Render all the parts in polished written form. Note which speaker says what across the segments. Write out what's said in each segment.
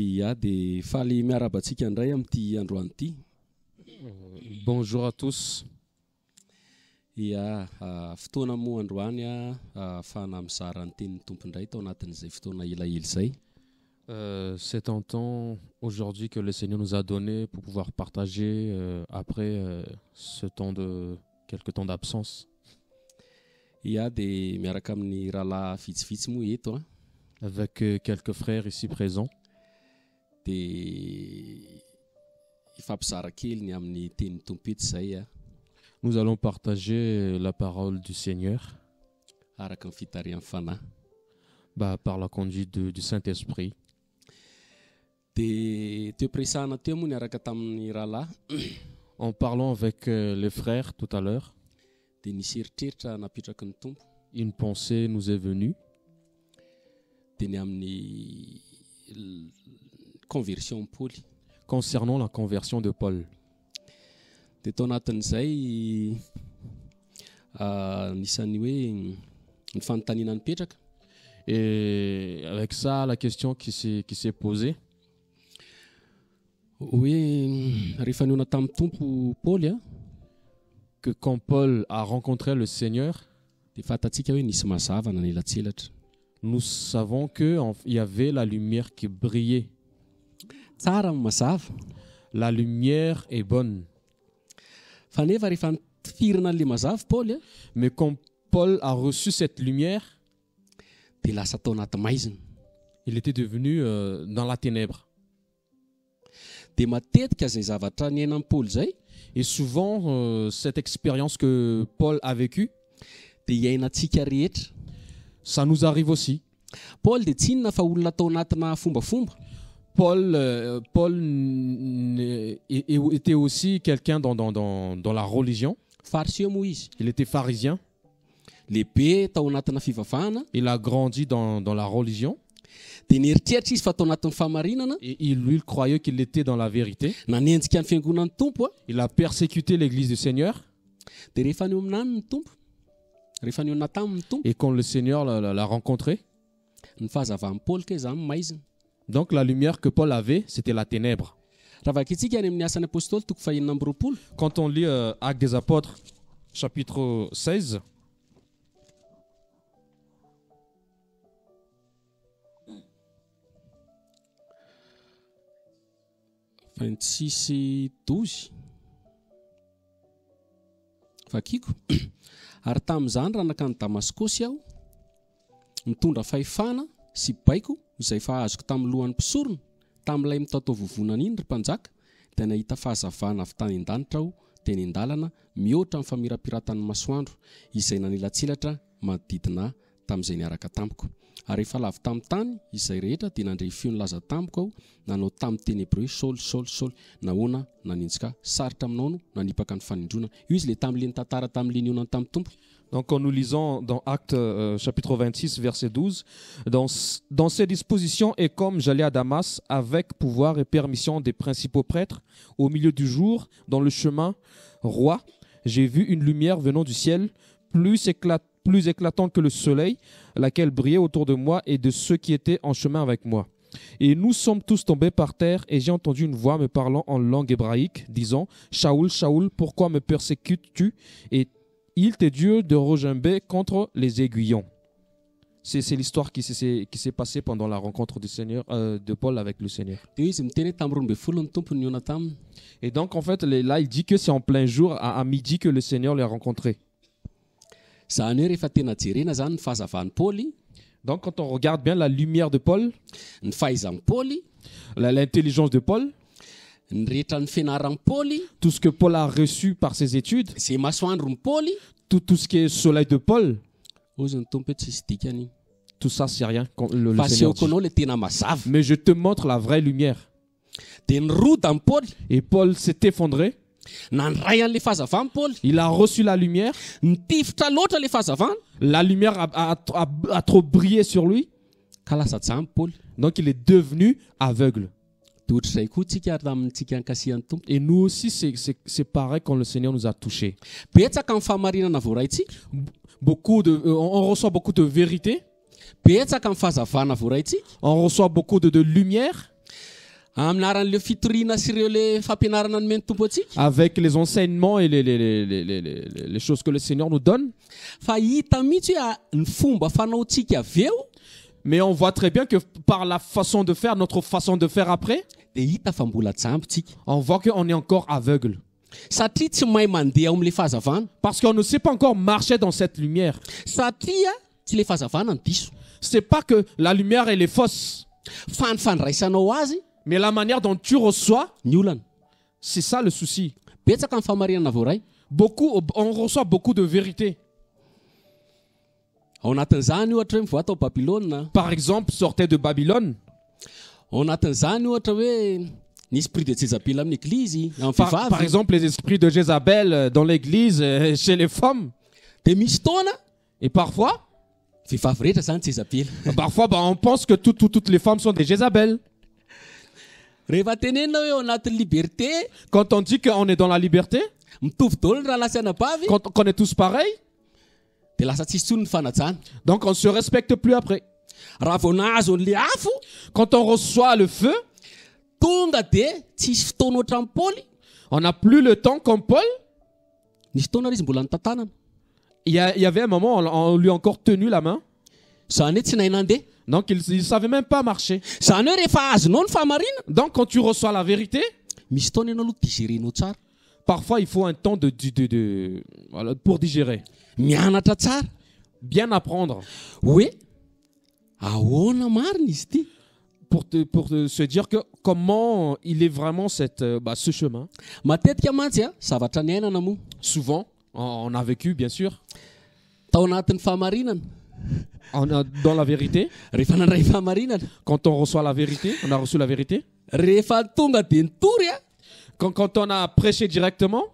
Speaker 1: Ia dia faly miarabantsika indray amin'ity androany ity.
Speaker 2: Bonjour à tous.
Speaker 1: Ia fotoana moa androany ahafahana mizara ny tenin'ny tompondray tao anatin'izay fotoana elaela izay.
Speaker 2: C'est un temps aujourd'hui que le Seigneur nous a donné pour pouvoir partager après ce temps de quelques temps d'absence.
Speaker 1: Ia dia miaraka amin'ny rahalahy vitsivitsy moa eto
Speaker 2: avec quelques frères ici présents.
Speaker 1: Dia ifampizara kely ny amin'ny tenin'ny tompo eto izay
Speaker 2: Nous allons partager la parole du Seigneur
Speaker 1: araka ny fitarian'ny fanahy.
Speaker 2: Par la conduite du Saint-Esprit.
Speaker 1: Dia toe-piresahana teo moa niaraka tamin'ny rahalahy.
Speaker 2: En parlant avec les frères tout à l'heure,
Speaker 1: dia nisy eritreritra napetraky ny tompo.
Speaker 2: une pensée nous est venue.
Speaker 1: Dia ny amin'ny conversion Paul.
Speaker 2: Concernant la conversion de Paul.
Speaker 1: Dia tao anatin'izay nisan'ny hoe ny fanontaniana nipetraka.
Speaker 2: Et avec ça, la question qui s'est posée,
Speaker 1: Hoe rehefa niona tamin'ny tompo Paul
Speaker 2: que quand Paul a rencontré le Seigneur,
Speaker 1: dia fantatsika hoe nisy mazava nanelatselatra.
Speaker 2: nous savons qu'il y avait la lumière qui brillait.
Speaker 1: Tsara ny mazava.
Speaker 2: La lumière est bonne.
Speaker 1: Fa nefa rehefa nifirina an'ilay mazava Paul
Speaker 2: Mais quand Paul a reçu cette lumière,
Speaker 1: dia lasa tao anaty maizina.
Speaker 2: il était devenu dans la ténèbre.
Speaker 1: Dia matetika izay zavatra niainan'i Paul izay
Speaker 2: Et souvent, cette expérience que Paul a vécue,
Speaker 1: dia iainantsika rehetra.
Speaker 2: ça nous arrive aussi.
Speaker 1: Paul dia tsy inona fa olona tao anatina fombafomba.
Speaker 2: Paul était aussi quelqu'un dans la religion.
Speaker 1: Fariseo moa izy.
Speaker 2: Il était pharisien.
Speaker 1: Lehibe tao anatina fivavahana.
Speaker 2: Il a grandi dans la religion.
Speaker 1: Dia nieritreritra izy fa tao anatin'ny fahamarinana.
Speaker 2: Et il croyait qu'il était dans la vérité.
Speaker 1: Nanenjika ny fiangonan'ny tompo
Speaker 2: Il a persécuté l'église du Seigneur.
Speaker 1: Dia rehefa ny aminany ny tompo. Rehefa ny ona tamin'ny tompo.
Speaker 2: Et quand le Seigneur l'a rencontré,
Speaker 1: Ny fahazavahan'ny Paul ke izany maizina.
Speaker 2: donc la lumière que Paul avait, c'était la ténèbre.
Speaker 1: Raha vakitsika any amin'ny asan'ny apôstôly toko fahaenina amby roapolo.
Speaker 2: Quand on lit Actes des Apôtres, chapitre 16,
Speaker 1: Sisy 12. Vakiko. Ary tamin'izany raha nakany Damaskosy aho, mitondra fahefana sy baiko izay fa azoko tamin'ny lohan'ny mpisorona, tamin'ilay mitaotao vovonana iny ry mpanjaka, dia nahita fahazavana avy tany an-danitra aho teny an-dalana mihoatra amin'ny famirapiratan'ny masoandro izay nanelatselatra manodidina tamin'izay niaraka tamiko. Ary rehefa lavy tamin'ny tany izay rehetra dia nandray feo nilaza tamiko aho, nanao tamin'ny teny hebreo Saul, Saul, Saul, nahoana nanenjika sarotra aminao no nanipaka ny fanindrona. Io izy le tamin'ilay nitantara tamin'ilay nionany tamin'ny tompo.
Speaker 2: donc quand nous lisons dans Actes chapitre 26, verset 12, dans ces dispositions, et comme j'allais à Damas avec pouvoir et permission des principaux prêtres, au milieu du jour, dans le chemin roi, j'ai vu une lumière venant du ciel, plus éclatante que le soleil, laquelle brillait autour de moi et de ceux qui étaient en chemin avec moi. Et nous sommes tous tombés par terre, et j'ai entendu une voix me parlant en langue hébraïque, disant « Shaoul, Shaoul, pourquoi me persécutes-tu » Et il t'est dur de regimber contre les aiguillons. C'est l'histoire qui s'est passée pendant la rencontre du Seigneur, de Paul avec le Seigneur.
Speaker 1: Dia izy miteny tamin'ny roa ambin'ny folo ny tompo ny niona taminy.
Speaker 2: Et donc en fait, là il dit que c'est en plein jour, à midi, que le Seigneur l'a rencontré.
Speaker 1: Zany hoe rehefa tena jerena zany ny fahazavan'ny Paul,
Speaker 2: Donc quand on regarde bien la lumière de Paul,
Speaker 1: ny fahaizan'ny Paul,
Speaker 2: l'intelligence de Paul,
Speaker 1: ny rehetra ny fianaran'ny Paul,
Speaker 2: tout ce que Paul a reçu par ses études,
Speaker 1: izay masoandron'ny Paul,
Speaker 2: tout ce qui est soleil de Paul,
Speaker 1: ozy ny tompo hoe tsisy dikany.
Speaker 2: tout ça c'est rien. Le
Speaker 1: Fa
Speaker 2: Seigneur
Speaker 1: asehoko
Speaker 2: dit.
Speaker 1: anao le tena mazava.
Speaker 2: Mais je te montre la vraie lumière.
Speaker 1: Dia nyroda amin'ny Paul,
Speaker 2: Et Paul s'est effondré,
Speaker 1: nandray an'ilay fahazavany Paul,
Speaker 2: il a reçu la lumière,
Speaker 1: nitifitra loatra ilay fahazavana,
Speaker 2: la lumière a trop brillé sur lui,
Speaker 1: ka lasa jamy Paul.
Speaker 2: donc il est devenu aveugle.
Speaker 1: Dia ohatr'izay koa tsika amintsika ankasihan'ny tompo.
Speaker 2: Et nous aussi, c'est pareil quand le Seigneur nous a touchés.
Speaker 1: Betsaka amin'ny fahamarinana voaraintsika.
Speaker 2: On reçoit beaucoup de vérité.
Speaker 1: Betsaka amin'ny fahazavana voaraintsika.
Speaker 2: On reçoit beaucoup de lumière.
Speaker 1: Aminaran'ireo fitoriana sy ireo le fampianarana nomeny tompo antsika.
Speaker 2: avec les enseignements et les choses que le Seigneur nous donne.
Speaker 1: Fa hita mihitsy hoe ny fomba fanaontsika avy eo
Speaker 2: Mais on voit très bien que par la façon de faire, notre façon de faire après,
Speaker 1: dia hita fa mbola jambontsika.
Speaker 2: on voit qu'on est encore aveugle.
Speaker 1: Satria tsy mahay mandeha ao amin'ilay fahazavana.
Speaker 2: Parce qu'on ne sait pas encore marcher dans cette lumière.
Speaker 1: Satria tsy ilay fahazavana ny diso.
Speaker 2: C'est pas que la lumière elle est fausse,
Speaker 1: Fa ny fandraisanao azy
Speaker 2: mais la manière dont tu reçois,
Speaker 1: ny olana.
Speaker 2: c'est ça le souci.
Speaker 1: Betsaka ny famarinana voaray.
Speaker 2: On reçoit beaucoup de vérité.
Speaker 1: Ao anatin'izany ohatra hoe mivoa tao Babilôna.
Speaker 2: Par exemple, sortez de Babylone.
Speaker 1: Ao anatin'izany ohatra hoe nisy esprit de Jézabel amin'ny église, amin'ny
Speaker 2: Par
Speaker 1: vehivavy.
Speaker 2: exemple, les esprits de Jézabel dans l'église, chez les femmes.
Speaker 1: Dia misy fotoana
Speaker 2: Et parfois,
Speaker 1: vehivavy rehetra zany Jézabel.
Speaker 2: on pense que toutes les femmes sont des Jézabel.
Speaker 1: Rehefa tenenina hoe ao anatin'ny liberté,
Speaker 2: Quand on dit qu'on est dans la liberté,
Speaker 1: mitovy daholo ny raha lasy anabavy,
Speaker 2: qu'on est tous pareils,
Speaker 1: dia lasa tsisy tsony ny fanajana.
Speaker 2: donc on ne se respecte plus après.
Speaker 1: Raha vao nahazo an'ilay afo,
Speaker 2: Quand on reçoit le feu,
Speaker 1: tonga dia tsisy fotoana ohatry amin'ny Paoly.
Speaker 2: on n'a plus le temps comme Paul.
Speaker 1: Nisy fotoana ry izy mbola nitantanana.
Speaker 2: Il y avait un moment, on lui a encore tenu la main.
Speaker 1: Zany hoe tsy nahay nandeha.
Speaker 2: Donc il ne savait même pas marcher.
Speaker 1: Zany hoe rehefa azonao ny fahamarina,
Speaker 2: Donc quand tu reçois la vérité,
Speaker 1: misy fotoana ianao aloha digérenao tsara.
Speaker 2: parfois il faut un temps voilà, pour digérer.
Speaker 1: Mianatra tsara
Speaker 2: Bien apprendre.
Speaker 1: hoe ahoana marina izy ity.
Speaker 2: Pour se dire que comment il est vraiment ce chemin.
Speaker 1: Matetika mantsy zavatra ny ainana moa.
Speaker 2: Souvent, on a vécu, bien sûr,
Speaker 1: Tao anatin'ny fahamarinana.
Speaker 2: dans la vérité.
Speaker 1: Rehefa nandray fahamarinana,
Speaker 2: Quand on reçoit la vérité, on a reçu la vérité.
Speaker 1: rehefa tonga dia nitory
Speaker 2: Quand on a prêché directement,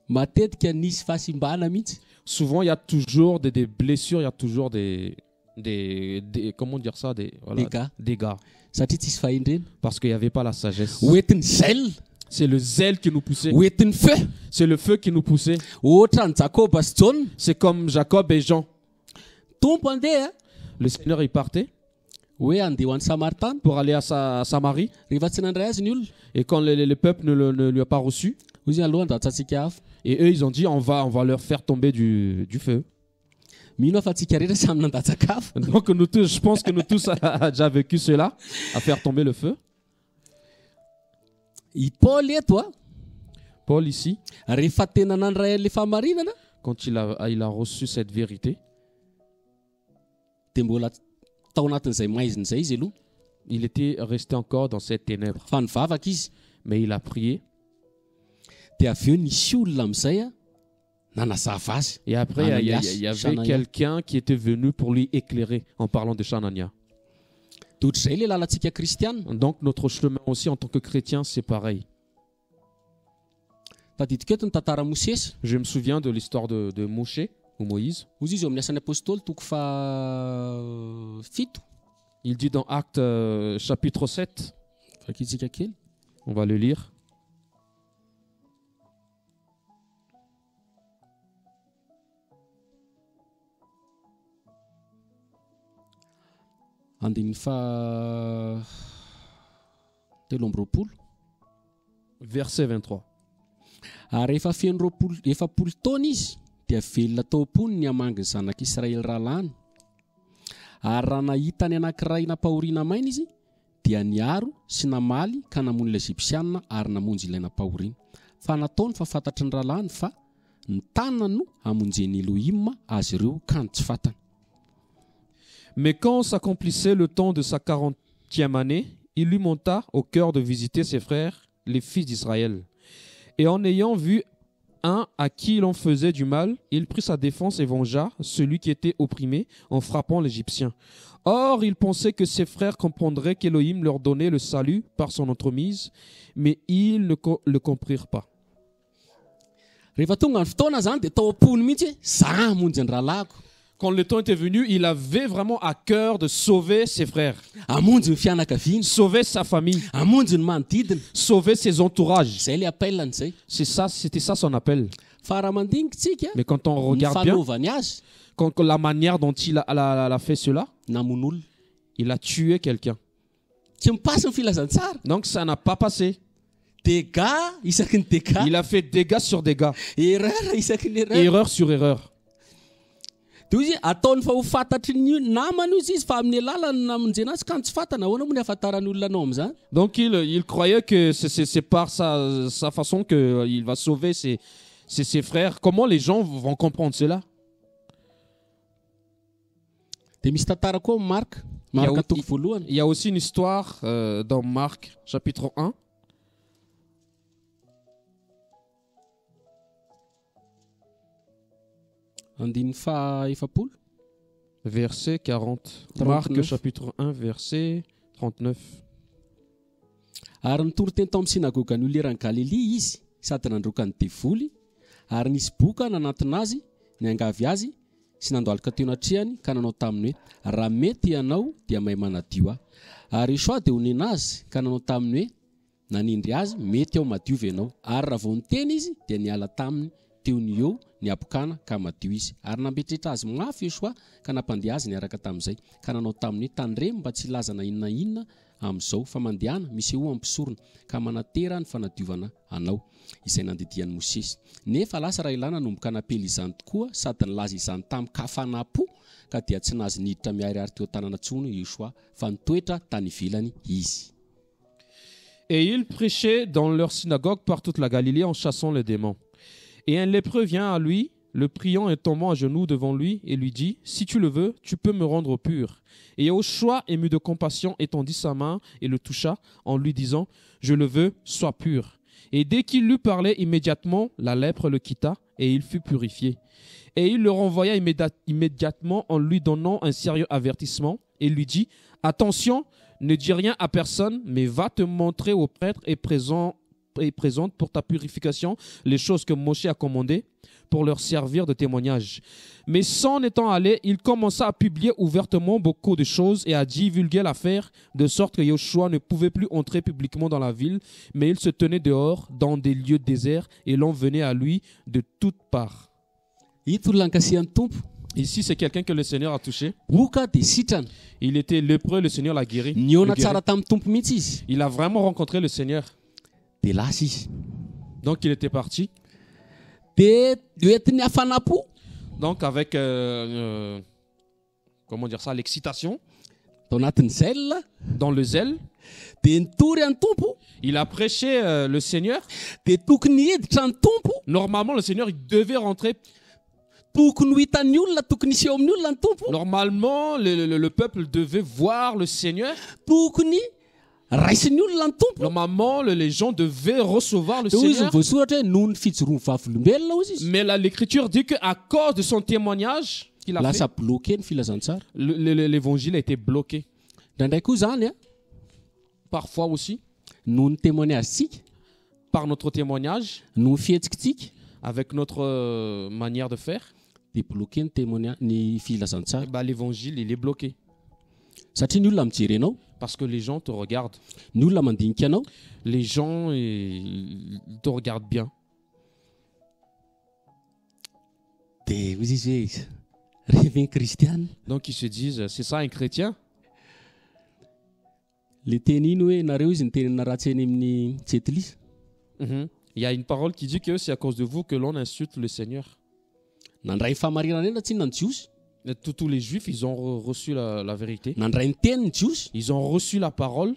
Speaker 1: matetika nisy fahasimbana mihitsy.
Speaker 2: souvent il y a toujours des blessures, il y a toujours des comment dire ça,
Speaker 1: Dégâts.
Speaker 2: dégâts.
Speaker 1: Satria tsisy fahindrena.
Speaker 2: Parce qu'il n'y avait pas la sagesse.
Speaker 1: Hoentin'ny zèle,
Speaker 2: C'est le zèle qui nous poussait.
Speaker 1: hoentin'ny feu.
Speaker 2: C'est le feu qui nous poussait.
Speaker 1: Ohatra ny Jacob sy John,
Speaker 2: C'est comme Jacob et Jean.
Speaker 1: tompo andeha
Speaker 2: Le Seigneur il partait
Speaker 1: hoe andeha ho an'ny Samaritana.
Speaker 2: pour aller à Samarie.
Speaker 1: Rehefa tsy nandray azy ny olona,
Speaker 2: Et quand le peuple ne lui a pas reçu,
Speaker 1: hoy izy aloha andratsantsika afo.
Speaker 2: et eux ils ont dit on va leur faire tomber du feu.
Speaker 1: Mino fa tsika rehetra samy nandatsaka afo.
Speaker 2: Donc nous tous, je pense que nous tous a déjà vécu cela, à faire tomber le feu.
Speaker 1: I Paul eto
Speaker 2: Paul ici,
Speaker 1: rehefa tena nandray an'ilay fahamarinana,
Speaker 2: quand il a reçu cette vérité,
Speaker 1: dia mbola tao anatin'izay maizina izay izy aloha.
Speaker 2: il était resté encore dans cette ténèbre.
Speaker 1: Fa nivavaka izy.
Speaker 2: Mais il a prié.
Speaker 1: Dia avy eo nisy olona amin'izay nanazava azy.
Speaker 2: Et après, il y avait
Speaker 1: Chanania.
Speaker 2: quelqu'un qui était venu pour lui éclairer en parlant de Chanania.
Speaker 1: Toy ohatr'izay ilay lalantsika kristiana.
Speaker 2: Donc notre chemin aussi en tant que chrétien, c'est pareil.
Speaker 1: Tadidiko eto ny tantara Mosesy.
Speaker 2: Je me souviens de l'histoire de Moshe ou Moïse.
Speaker 1: Ozy izy eo amin'ny asan'ny apôstôly toko fito.
Speaker 2: Il dit dans Actes chapitre 7,
Speaker 1: Fakitsika kely.
Speaker 2: on va le lire.
Speaker 1: Andin'ny telo amby roapolo.
Speaker 2: Verset 23.
Speaker 1: Ary rehefa feno efapolo taona izy dia velona tao am-pony ny hamangy ny zanak'Israely ralany. Ary raha nahita ny anankiray napahoriana maina izy dia niaro sy namaly ka namono ilay Ezipsianina ary namonjy ilay napahoriana. Fa nataony fa fantatry ny ralany fa ny tanana no hamonjeny Elohim azy ireo ka ny tsy fantany.
Speaker 2: Mais quand s'accomplissait le temps de sa 40e année, il lui monta au cœur de visiter ses frères, les fils d'Israël. Et en ayant vu un à qui l'on faisait du mal, il prit sa défense et vengea celui qui était opprimé en frappant l'Égyptien. Or, il pensait que ses frères comprendraient qu'Élohim leur donnait le salut par son entremise, mais ils ne le comprirent pas.
Speaker 1: Rehefa tonga ny fotoana zany dia tao am-pony mihitsy za hamonjy ny rahalahiko.
Speaker 2: Quand le temps était venu, il avait vraiment à cœur de sauver ses frères,
Speaker 1: Hamonjy ny fianakaviany,
Speaker 2: sauver sa famille,
Speaker 1: hamonjy ny manodidina.
Speaker 2: sauver ses entourages.
Speaker 1: Zay le appelany zay.
Speaker 2: C'était ça son appel.
Speaker 1: Fa raha mandinitsika
Speaker 2: Mais quand on
Speaker 1: ny
Speaker 2: regarde bien,
Speaker 1: fanaovany azy
Speaker 2: la manière dont il a fait cela,
Speaker 1: namono olona.
Speaker 2: il a tué quelqu'un.
Speaker 1: tsy mipasy ny filazantsara.
Speaker 2: Donc ça n'a pas passé.
Speaker 1: Dégâts isaky ny dégâts.
Speaker 2: Il a fait dégâts sur dégâts.
Speaker 1: Erreur isaky ny erreur.
Speaker 2: Erreur sur erreur.
Speaker 1: Dia izy ataony fa ho fantatry ny namany izy fa amin'ny alalany namonjena azy ka tsy fantana ahoana moa ny ahafantarany olona anao amin'izany.
Speaker 2: Donc il croyait que c'est par sa façon qu'il va sauver ses frères. Comment les gens vont comprendre cela?
Speaker 1: Dia misy tantara koa Marc toko voalohany.
Speaker 2: Il y a aussi une histoire dans Marc chapitre 1.
Speaker 1: Andiny faha-efapolo.
Speaker 2: Verset 40.
Speaker 1: 39.
Speaker 2: Marc chapitre 1 verset 39.
Speaker 1: Ary nitoro teny tao amin'ny sinagoga ny olo eran'ny Galilea izy sady nandroaka ny devoly ary nisy boka nanantona azy ny angavy azy sy nandoalika teo anatrehany ka nanao taminy hoe raha mety ianao dia mahay manadio aho ary soa dia honena azy ka nanao taminy hoe nanindry azy mety aho madio venao ary raha vao niteny izy dia niala taminy teo ny eo ny apokana ka madio izy ary nambetrehitra azy mafy Yoshua ka nampandeha azy niaraka tamin'izay ka nanao taminy hoe tandremo mba tsy lazana inona inona amin'izao fa mandehana misy eo ampisorona ka manatera ny fanadiovana anao izay nandidian'i Mosesy nefa lasa raha ilana nomboka napely izany tokoa sady nilaza izany tamin'ny kafanapo ka dia tsy nazy niditra miariary teo tanana tsony Yoshua fa nitoetra tany ivelany izy.
Speaker 2: Et ils prêchaient dans leur synagogue par toute la Galilée en chassant les démons. Et un lépreux vient à lui, le priant et tombant à genoux devant lui, et lui dit, si tu le veux, tu peux me rendre pur. Et Yoshua, ému de compassion, étendit sa main et le toucha en lui disant, je le veux, sois pur. Et dès qu'il lui parlait, immédiatement, la lèpre le quitta et il fut purifié. Et il le renvoya immédiatement en lui donnant un sérieux avertissement et lui dit, attention, ne dis rien à personne, mais va te montrer au prêtre et présente pour ta purification les choses que Moshe a commandées pour leur servir de témoignage. Mais s'en étant allé, il commença à publier ouvertement beaucoup de choses et à divulguer l'affaire, de sorte que Yoshua ne pouvait plus entrer publiquement dans la ville, mais il se tenait dehors dans des lieux déserts et l'on venait à lui de toutes parts. Ici, c'est quelqu'un que le Seigneur a touché. Il était lépreux, le Seigneur l'a guéri. Il a vraiment rencontré le Seigneur. Donc il était parti. Donc avec comment dire ça, l'excitation, dans le zèle, il a prêché le Seigneur. Normalement le Seigneur il devait rentrer. Normalement le peuple devait voir le Seigneur. Normalement, les gens devaient recevoir le Seigneur. Mais là, l'Écriture dit qu'à cause de son témoignage qu'il a fait, l'évangile a été bloqué. Parfois aussi, par notre témoignage, avec notre manière de faire, l'évangile il est bloqué. Parce que les gens te regardent. Les gens ils te regardent bien. Donc ils se disent, c'est ça un chrétien?
Speaker 1: Il
Speaker 2: y a une parole qui dit que c'est à cause de vous que l'on insulte le Seigneur. Tous les Juifs, ils ont reçu la vérité. Ils ont reçu la parole.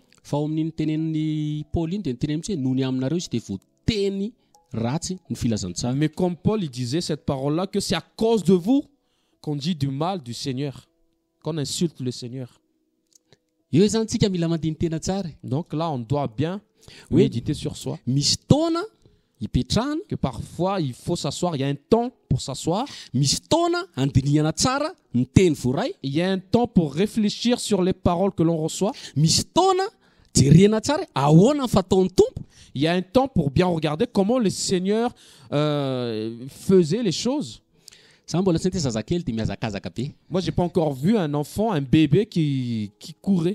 Speaker 2: Mais comme Paul il disait cette parole-là, que c'est à cause de vous qu'on dit du mal du Seigneur, qu'on insulte le Seigneur. Donc là, on doit bien méditer sur soi. Que parfois il faut s'asseoir, il y a un temps pour s'asseoir. Il y a un temps pour réfléchir sur les paroles que l'on reçoit. Il y a un temps pour bien regarder comment le Seigneur faisait les choses. Moi, j'ai pas encore vu un enfant, un bébé qui court.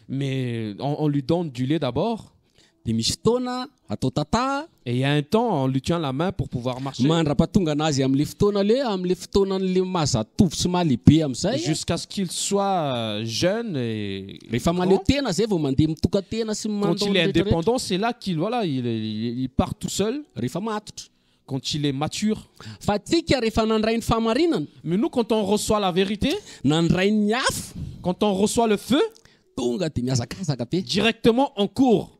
Speaker 2: Mais on lui donne du lait d'abord.
Speaker 1: dia misy fotoana atao tata
Speaker 2: Et il y a un temps, on lui tient la main pour pouvoir marcher.
Speaker 1: mandrapatonga anazy amin'le fotoana amin'le fotoanan'le mazatovy sy mahalehibe amin'izay
Speaker 2: Jusqu'à ce qu'il soit jeune et
Speaker 1: rehefa
Speaker 2: grand.
Speaker 1: maleo tena zay vao mandeha mitokatena sy
Speaker 2: Quand il est indépendant, c'est là qu'il voilà, il part tout seul.
Speaker 1: rehefa matotra
Speaker 2: Quand il est mature.
Speaker 1: fa tsika rehefa nandray ny fahamarinana
Speaker 2: Mais nous, quand on reçoit la vérité,
Speaker 1: nandray ny afo
Speaker 2: quand on reçoit le feu,
Speaker 1: tonga dia miazakazaka be
Speaker 2: directement on court.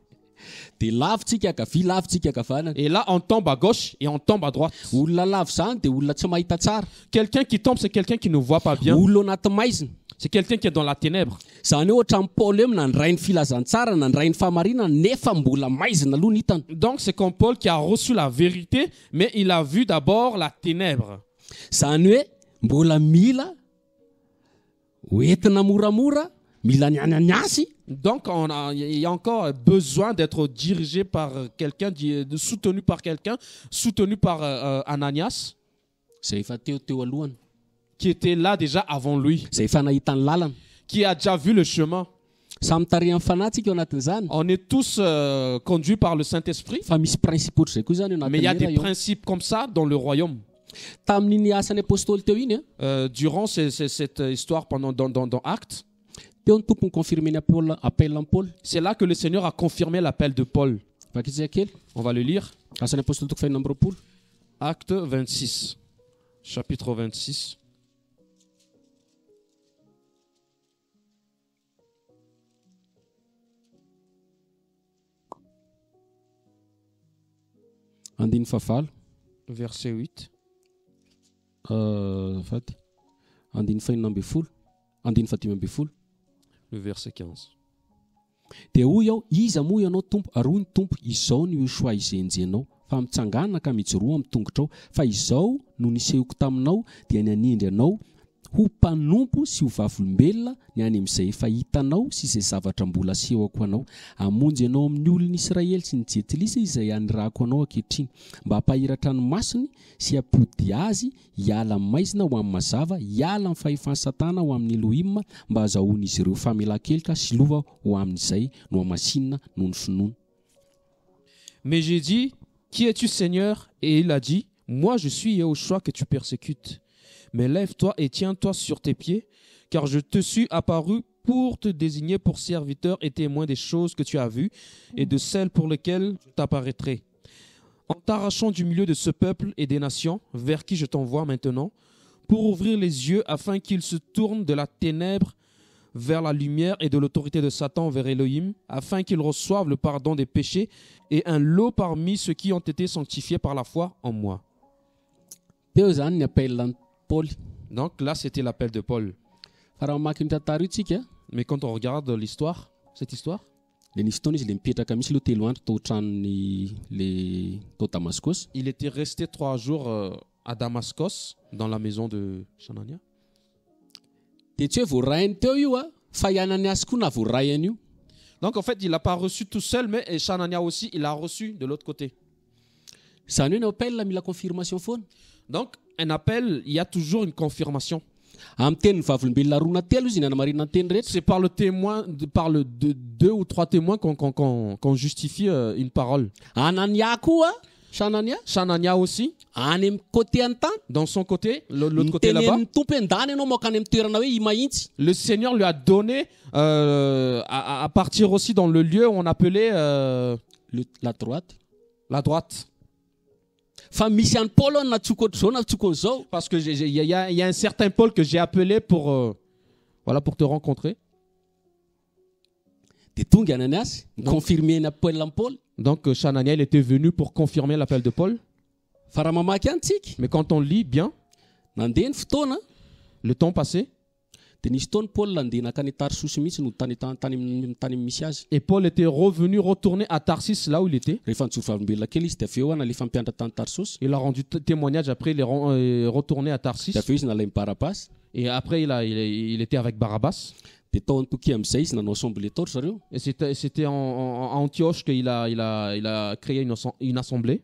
Speaker 1: dia lavitsika akavia lavitsika akavanana
Speaker 2: Et là, on tombe à gauche et on tombe à droite.
Speaker 1: olona lavo zany dia olona tsy mahita tsara
Speaker 2: Quelqu'un qui tombe, c'est quelqu'un qui ne voit pas bien.
Speaker 1: olona ao anaty maizina
Speaker 2: C'est quelqu'un qui est dans la ténèbre.
Speaker 1: zany hoe ohatran'ny paoly hoe nandray ny filazantsara nandray ny fahamarinana nefa mbola maizina aloha ny hitany
Speaker 2: Donc, c'est comme Paul qui a reçu la vérité, mais il a vu d'abord la ténèbre.
Speaker 1: zany hoe mbola mila hoentina moramora mila niany any asy
Speaker 2: Donc, il y a encore besoin d'être dirigé par quelqu'un, soutenu par quelqu'un, soutenu par Ananias,
Speaker 1: zay efa teo alohany
Speaker 2: qui était là déjà avant lui,
Speaker 1: zay efa nahita ny lalana
Speaker 2: qui a déjà vu le chemin.
Speaker 1: samy tarehan'ny fanahy tsika eo anatin'izany
Speaker 2: On est tous conduits par le Saint-Esprit,
Speaker 1: fa misy principe ohatry zay koa zany eo
Speaker 2: mais il y a des
Speaker 1: anatin'ira io
Speaker 2: principes comme ça dans le royaume.
Speaker 1: tamin'iny asan'ny apôstôly teo iny
Speaker 2: Durant cette histoire pendant dans Actes,
Speaker 1: teo ny tompony confirme ny appel amin'ny paoly
Speaker 2: c'est là que le Seigneur a confirmé l'appel de Paul.
Speaker 1: vakitsika kely
Speaker 2: On va le lire.
Speaker 1: asan'ny apôstôly toko fahinina amby roapolo
Speaker 2: Acte 26, chapitre 26.
Speaker 1: andiny favalo
Speaker 2: Verset 8.
Speaker 1: faty andiny fahinina amby folo andiny fatimy amby folo
Speaker 2: Le verset 15.
Speaker 1: dia hoy aho iza moa ianao tompo aroa ny tompo izao ny Joshua izenjenao fa mitsangana ka mijoroa amin'ny tongotrao fa izao no nisehoko taminao dia ny anindry anao ho mpanompo sy ho vavolombelona ny any amin'izay efa hitanao sy izay zavatra mbola asehoko anao hamonjy ianao amin'ny olona Israely sy ny jetilisa izay anirahako anao ankehitriny mba hampahiratra ny masony sy hampody azy hiala amin'ny maizina ho amin'ny mazava hiala amin'ny fahefan'ny Satana ho amin'ny Elohim mba hahazoan'izy ireo famelan-keloka sy lova ho amin'izay no amasinina no ny finoana.
Speaker 2: Mais j'ai dit, qui es-tu Seigneur? Et il a dit, moi je suis Yahushua que tu persécutes. Mais lève-toi et tiens-toi sur tes pieds, car je te suis apparu pour te désigner pour serviteur et témoin des choses que tu as vues et de celles pour lesquelles je t'apparaîtrai. En t'arrachant du milieu de ce peuple et des nations, vers qui je t'envoie maintenant, pour ouvrir les yeux afin qu'ils se tournent de la ténèbre vers la lumière et de l'autorité de Satan vers Elohim, afin qu'ils reçoivent le pardon des péchés et un lot parmi ceux qui ont été sanctifiés par la foi en moi.
Speaker 1: Teo zany ny appel Paul.
Speaker 2: Donc là, c'était l'appel de Paul.
Speaker 1: Fa raha mamaky ny tantara io tsika
Speaker 2: Mais quand on regarde l'histoire, cette histoire,
Speaker 1: le nisy fotoana izy le mipetraka misy loha telo andro tao tranony le tao Damascos
Speaker 2: il était resté 3 jours à Damascos, dans la maison de Chanania.
Speaker 1: dia tsy hoe voarainy teo io fa i Ananias koa na voarainy io.
Speaker 2: Donc en fait, il n'a pas reçu tout seul, mais et Chanania aussi, il a reçu de l'autre côté.
Speaker 1: Zany hoe ny appel mila confirmation foana.
Speaker 2: Donc un appel, il y a toujours une confirmation.
Speaker 1: Amin'ny tenin'ny vavolombelona roana telo izy nanamarina ny teny rehetra.
Speaker 2: C'est par le témoin, par le 2 ou 3 témoins qu'on justifie une parole.
Speaker 1: Anania koa Chanania
Speaker 2: Chanania aussi,
Speaker 1: any amin'ny côté any tany
Speaker 2: dans son côté, l'autre côté là-bas.
Speaker 1: ny tompo endany ianao makany amin'ny toerana hoe imahintsy.
Speaker 2: Le Seigneur lui a donné à partir aussi dans le lieu où on appelait
Speaker 1: La droite.
Speaker 2: la droite.
Speaker 1: Fa misy any Paul na tsoko ohatr'izao na tsoko an'izao.
Speaker 2: Parce que il y a un certain Paul que j'ai appelé pour te rencontrer.
Speaker 1: Dia tonga Ananias confirmer ny appel amin'ny Paul.
Speaker 2: Donc Chanania, il était venu pour confirmer l'appel de Paul.
Speaker 1: Fa raha mamaky any tsika
Speaker 2: Mais quand on lit bien,
Speaker 1: nandeha ny fotoana
Speaker 2: le temps passé,
Speaker 1: dia nisy fotoana Paul nandeha nakany Tarsosy mihitsy no tany misy azy.
Speaker 2: et Paul était retourné à Tarsis, là où il était.
Speaker 1: Rehefa nijoro vavolombelona kely izy dia avy eo nalefa mpiandra tany Tarsosy.
Speaker 2: Il a rendu témoignage, après il est retourné à Tarsis.
Speaker 1: Dia avy eo izy nalay Barabas.
Speaker 2: Et après il était avec Barabbas.
Speaker 1: Dia tao Antiokia amin'izay izy nanao assemblée tao ry zareo.
Speaker 2: Et c'était en Antioche qu'il a créé une assemblée.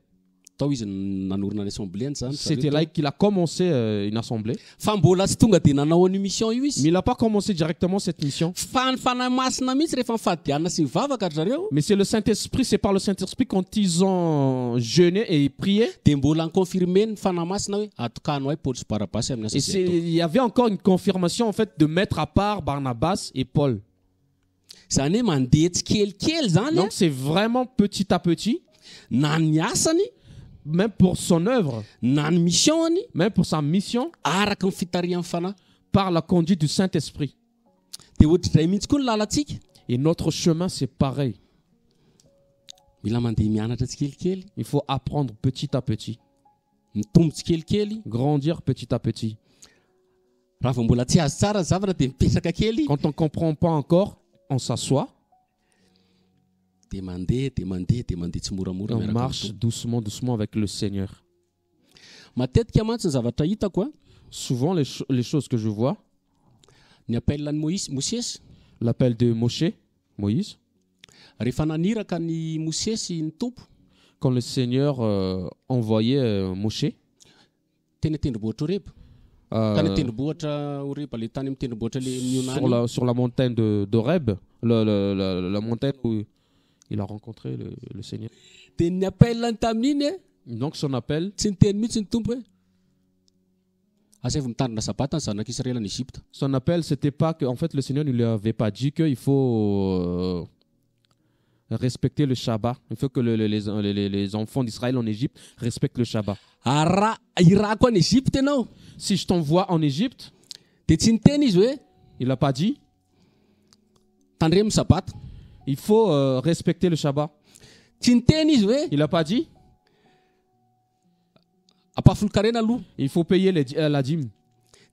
Speaker 1: tao izy nanorina ny assemblée zany.
Speaker 2: C'était là qu'il a commencé une assemblée.
Speaker 1: Fa mbola tsy tonga de nanao ny mission io izy.
Speaker 2: Mais il n'a pas commencé directement cette mission.
Speaker 1: Fanahy masina mihitsy rehefa mifadiana sy mivavaka zareo.
Speaker 2: Mais c'est le Saint-Esprit, c'est par le Saint-Esprit quand ils ont jeûné et prié.
Speaker 1: De mbola confirmer ny fanahy masina hoe atokano ay Paul sy Barnabas amin'ny asa zay.
Speaker 2: Il y avait encore une confirmation en fait de mettre à part Barnabas et Paul.
Speaker 1: Zany hoe mandeha tsikelikely zany.
Speaker 2: Donc c'est vraiment petit à petit.
Speaker 1: Na ny asany,
Speaker 2: même pour son œuvre,
Speaker 1: na ny missionny,
Speaker 2: même pour sa mission,
Speaker 1: araka ny fitarihan'ny fanahy.
Speaker 2: par la conduite du Saint-Esprit.
Speaker 1: De ohatrizay mihitsy koa ny lalantsika.
Speaker 2: Et notre chemin, c'est pareil.
Speaker 1: Mila mandeha mianatra tsikelikely,
Speaker 2: Il faut apprendre petit à petit,
Speaker 1: mitombo tsikelikely.
Speaker 2: grandir petit à petit.
Speaker 1: Raha vao mbola tsy azo tsara ny zavatra de mipetraka kely.
Speaker 2: Quand on ne comprend pas encore, on s'assoit,
Speaker 1: De mandeha tsy moramora
Speaker 2: on
Speaker 1: miaraka
Speaker 2: marche
Speaker 1: amin'ny
Speaker 2: doucement, doucement avec le Seigneur.
Speaker 1: tompo. Matetika mantsy ny zavatra hitako a,
Speaker 2: Souvent, les choses que je vois,
Speaker 1: ny appellan'ny Mosesy,
Speaker 2: l'appel de Moïse,
Speaker 1: rehefa naniraka ny Mosesy ny tompo,
Speaker 2: quand le Seigneur envoyait Moshe
Speaker 1: teny tendrombohitra Horeba. Tany tendrombohitra Horeba, le tany amin'ny tendrombohitra le Yonany.
Speaker 2: sur la montagne d'Horeb, la montagne où il a rencontré le Seigneur.
Speaker 1: De ny appellany tamin'iny
Speaker 2: Donc son appel,
Speaker 1: tsy niteny mihitsy ny tompo hoe asavy mitandrina sabata ny zanak'Israël en Égypte.
Speaker 2: son appel, c'était pas que, en fait, le Seigneur ne lui avait pas dit qu'il faut respecter le Shabbat. Il faut que les enfants d'Israël en Égypte respectent le Shabbat.
Speaker 1: Irako en Égypte ianao.
Speaker 2: Si je t'envoie en Égypte,
Speaker 1: De tsy niteny izy hoe
Speaker 2: il n'a pas dit,
Speaker 1: tandremo sabata.
Speaker 2: il faut respecter le Shabbat.
Speaker 1: Tsy niteny izy hoe
Speaker 2: Il n'a pas dit,
Speaker 1: apafolokarena aloha.
Speaker 2: il faut payer la dîme.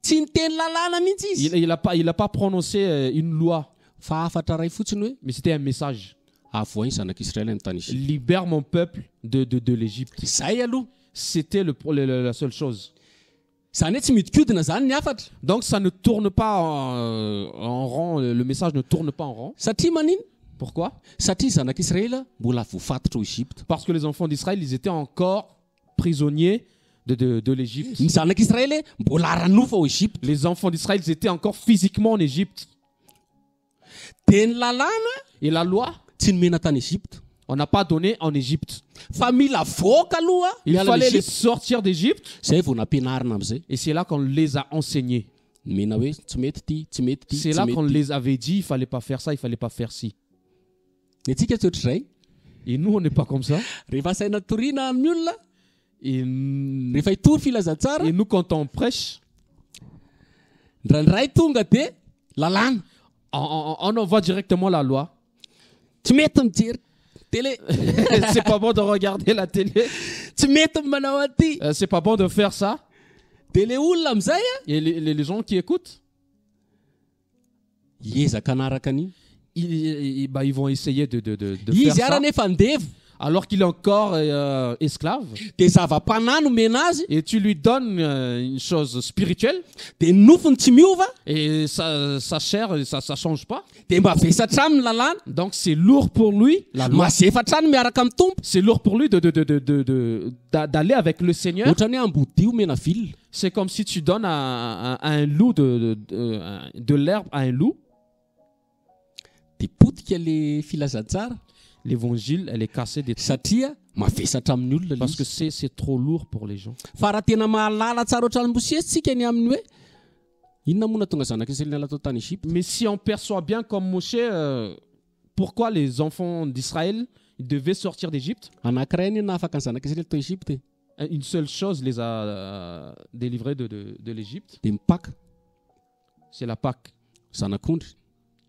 Speaker 1: Tsy niteny lalàna mihitsy izy.
Speaker 2: Il n'a pas prononcé une loi,
Speaker 1: Fa afatra ray fotsiny hoe
Speaker 2: mais c'était un message.
Speaker 1: avoa ny zanak'Israël amin'ny tany Égypte.
Speaker 2: Libère mon peuple de l'Égypte.
Speaker 1: Zay aloha.
Speaker 2: C'était la seule chose.
Speaker 1: Zany hoe tsy miodikodina zany ny afatra.
Speaker 2: Donc ça ne tourne pas en rond, le message ne tourne pas en rond.
Speaker 1: Satria manino?
Speaker 2: Pourquoi?
Speaker 1: Satria zanak'Israël mbola voafatotra ao Égypte.
Speaker 2: Parce que les enfants d'Israël, ils étaient encore prisonniers de l'Égypte.
Speaker 1: Ny zanak'Israël mbola aranofa ao Égypte.
Speaker 2: Les enfants d'Israël, ils étaient encore physiquement en Égypte.
Speaker 1: De ny lalàna
Speaker 2: Et la loi,
Speaker 1: tsy nomena tany Égypte.
Speaker 2: on n'a pas donné en Égypte.
Speaker 1: Fa mila voaka aloha.
Speaker 2: Il fallait les sortir d'Égypte.
Speaker 1: Zay vao nampianarina am'zay.
Speaker 2: Et c'est là qu'on les a enseignés.
Speaker 1: Mena hoe tsy mety ty, tsy mety ty.
Speaker 2: C'est là qu'on les avait dit, il fallait pas faire ça, il fallait pas faire ci.
Speaker 1: Ny antsika tsy ohatr'izay.
Speaker 2: Et nous, on n'est pas comme ça.
Speaker 1: Rehefa saina toriana amin'ny olona,
Speaker 2: Et
Speaker 1: rehefa hitory filazantsara,
Speaker 2: nous, quand on prêche,
Speaker 1: ndraindray tonga de lalàna.
Speaker 2: on envoie directement la loi.
Speaker 1: Tsy mety mijery télé.
Speaker 2: C'est pas bon de regarder la télé.
Speaker 1: Tsy mety manao aty.
Speaker 2: C'est pas bon de faire ça.
Speaker 1: De le olona am'zay a,
Speaker 2: Et les gens qui écoutent,
Speaker 1: hiezaka hanaraka an'iny.
Speaker 2: ils vont essayer de faire
Speaker 1: Izy
Speaker 2: ça.
Speaker 1: ara nefa andevo.
Speaker 2: Alors qu'il est encore esclave.
Speaker 1: De zava-panahy nomena azy.
Speaker 2: Et tu lui donnes une chose spirituelle.
Speaker 1: De ny nofony tsy miova.
Speaker 2: Et sa chair, ça change pas.
Speaker 1: De mba vesatra aminy lalàna.
Speaker 2: Donc c'est lourd pour lui, la loi.
Speaker 1: Mazefatra any miaraka amin'ny tompo.
Speaker 2: C'est lourd pour lui d'aller avec le Seigneur.
Speaker 1: Ohatrany hoe ambodio mena vilona.
Speaker 2: C'est comme si tu donnes à un loup de l'herbe à un loup.
Speaker 1: De potika le filazantsara.
Speaker 2: L'évangile, elle est cassée des trucs.
Speaker 1: Satria mavesatra amin'ny olona.
Speaker 2: Parce que c'est trop lourd pour les gens.
Speaker 1: Fa raha tena mahalala tsara ohatrany Mosesy tsika ny aminy hoe inona moa natonga zanak'Israël nala tao tany Égypte.
Speaker 2: Mais si on perçoit bien comme Moshe, pourquoi les enfants d'Israël devaient sortir d'Égypte?
Speaker 1: Anankiray ny nahafaka ny zanak'Israël tao Égypte.
Speaker 2: Une seule chose les a délivrés de l'Égypte.
Speaker 1: De mipaka
Speaker 2: C'est la Pâque,
Speaker 1: zanak'ondry,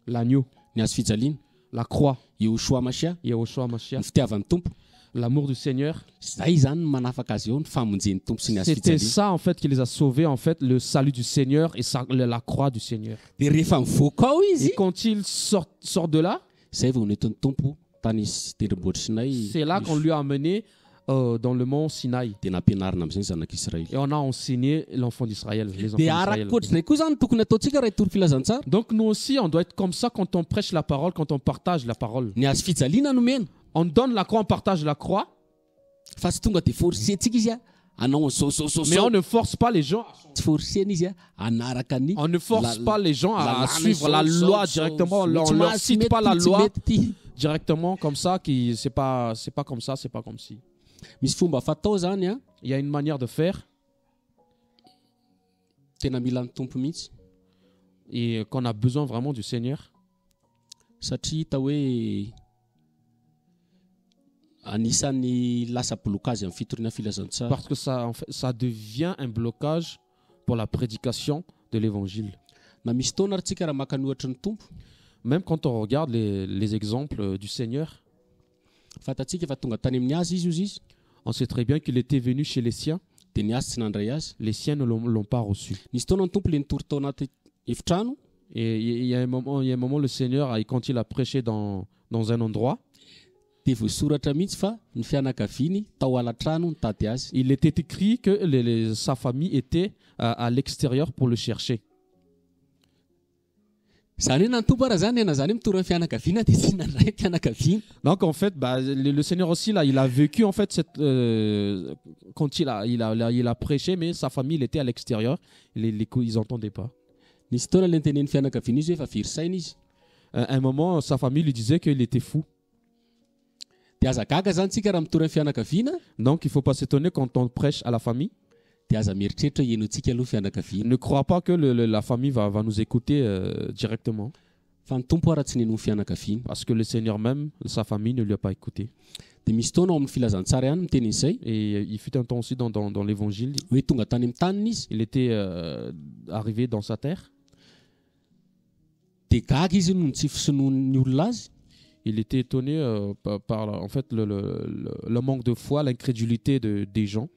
Speaker 2: l'agneau,
Speaker 1: ny hazo fijaliana,
Speaker 2: la croix,
Speaker 1: Yehoshua Masia,
Speaker 2: Yehoshua
Speaker 1: ny
Speaker 2: Mashiach,
Speaker 1: fitiavan'ny tompo.
Speaker 2: l'amour du Seigneur.
Speaker 1: Zay zany no manafaka azy eo ny famonjen'ny tompo sy ny hazo
Speaker 2: C'était
Speaker 1: fijaliana.
Speaker 2: ça en fait qui les a sauvés, en fait, le salut du Seigneur et la croix du Seigneur.
Speaker 1: De rehefa mivoaka ao izy,
Speaker 2: Et quand ils sortent de là,
Speaker 1: zay vao nentin'ny tompo tany tendrombohitra Sinay.
Speaker 2: c'est là qu'on lui a amené dans le mont Sinaï.
Speaker 1: De nampianarina am'zay ny zanak'Israël.
Speaker 2: Et on a enseigné l'enfant d'Israël, les enfants
Speaker 1: De
Speaker 2: d'Israël.
Speaker 1: araka koatr'izay koa zany tokony ataontsika raha hitory filazantsara.
Speaker 2: Donc nous aussi, on doit être comme ça quand on prêche la parole, quand on partage la parole.
Speaker 1: Ny hazo fijaliana nomena.
Speaker 2: On donne la croix, on partage la croix.
Speaker 1: fa tsy tonga de forcetsika izy a anao
Speaker 2: Mais on ne force pas les gens.
Speaker 1: tsy forcena izy a anaraka ny
Speaker 2: On ne force pas les gens à
Speaker 1: la
Speaker 2: suivre la loi directement. On ne leur cite pas la loi directement comme ça. C'est pas comme ça, c'est pas comme si.
Speaker 1: misy fomba fatao zany a
Speaker 2: Il y a une manière de faire
Speaker 1: tena mila ny tompo mihitsy
Speaker 2: et qu'on a besoin vraiment du Seigneur.
Speaker 1: satria hita hoe anisan'ny lasa blocage amin'ny fitoriana filazantsara
Speaker 2: Parce que ça, en fait, ça devient un blocage pour la prédication de l'évangile.
Speaker 1: na misy taona ary tsika raha maka ny ohatry ny tompo
Speaker 2: Même quand on regarde les exemples du Seigneur,
Speaker 1: fatatsika efa tonga tany amin'ny azy izy ozy izy
Speaker 2: on sait très bien qu'il était venu chez les siens.
Speaker 1: dia ny azy tsy nandray azy
Speaker 2: Les siens ne l'ont pas reçu.
Speaker 1: nisy taona ny tompo le nitory tao anaty efitrano
Speaker 2: Et il y a un moment, le Seigneur, quand il a prêché dans un endroit,
Speaker 1: dia voasoratra mihitsy fa ny fianakaviany tao alatrano nitady azy
Speaker 2: il était écrit que sa famille était à l'extérieur pour le chercher.
Speaker 1: zany hoe na ny tompo araha zany ena zany hoe mitory amin'ny fianakaviana dia tsy nandray fianakaviana
Speaker 2: Donc en fait, le Seigneur aussi, là, il a vécu en fait quand il a prêché, mais sa famille il était à l'extérieur. Ils n'entendaient pas.
Speaker 1: nisy taona le nitenen'ny fianakaviana izy hoe efa verisaina izy
Speaker 2: À un moment, sa famille lui disait qu'il était fou.
Speaker 1: dia aza gaga zany tsika raha mitory amin'ny fianakaviana
Speaker 2: Donc il ne faut pas s'étonner quand on prêche à la famille.
Speaker 1: dia aza mieritreritra hoe ienotsika aloha fianakaviana
Speaker 2: Ne crois pas que la famille va nous écouter directement.
Speaker 1: fa ny tompo ara tsy nenomy fianakaviana
Speaker 2: Parce que le Seigneur même, sa famille ne lui a pas écouté.
Speaker 1: dia misy taona ao amin'ny filazantsara ihany miteny izay
Speaker 2: Et il fut un temps aussi dans l'évangile.
Speaker 1: hoe tonga tany amin'ny taniny izy
Speaker 2: Il était arrivé dans sa terre.
Speaker 1: dia gaga izy noho ny tsy fisinoan'ny olona azy
Speaker 2: Il était étonné par en fait, le manque de foi, l'incrédulité des gens.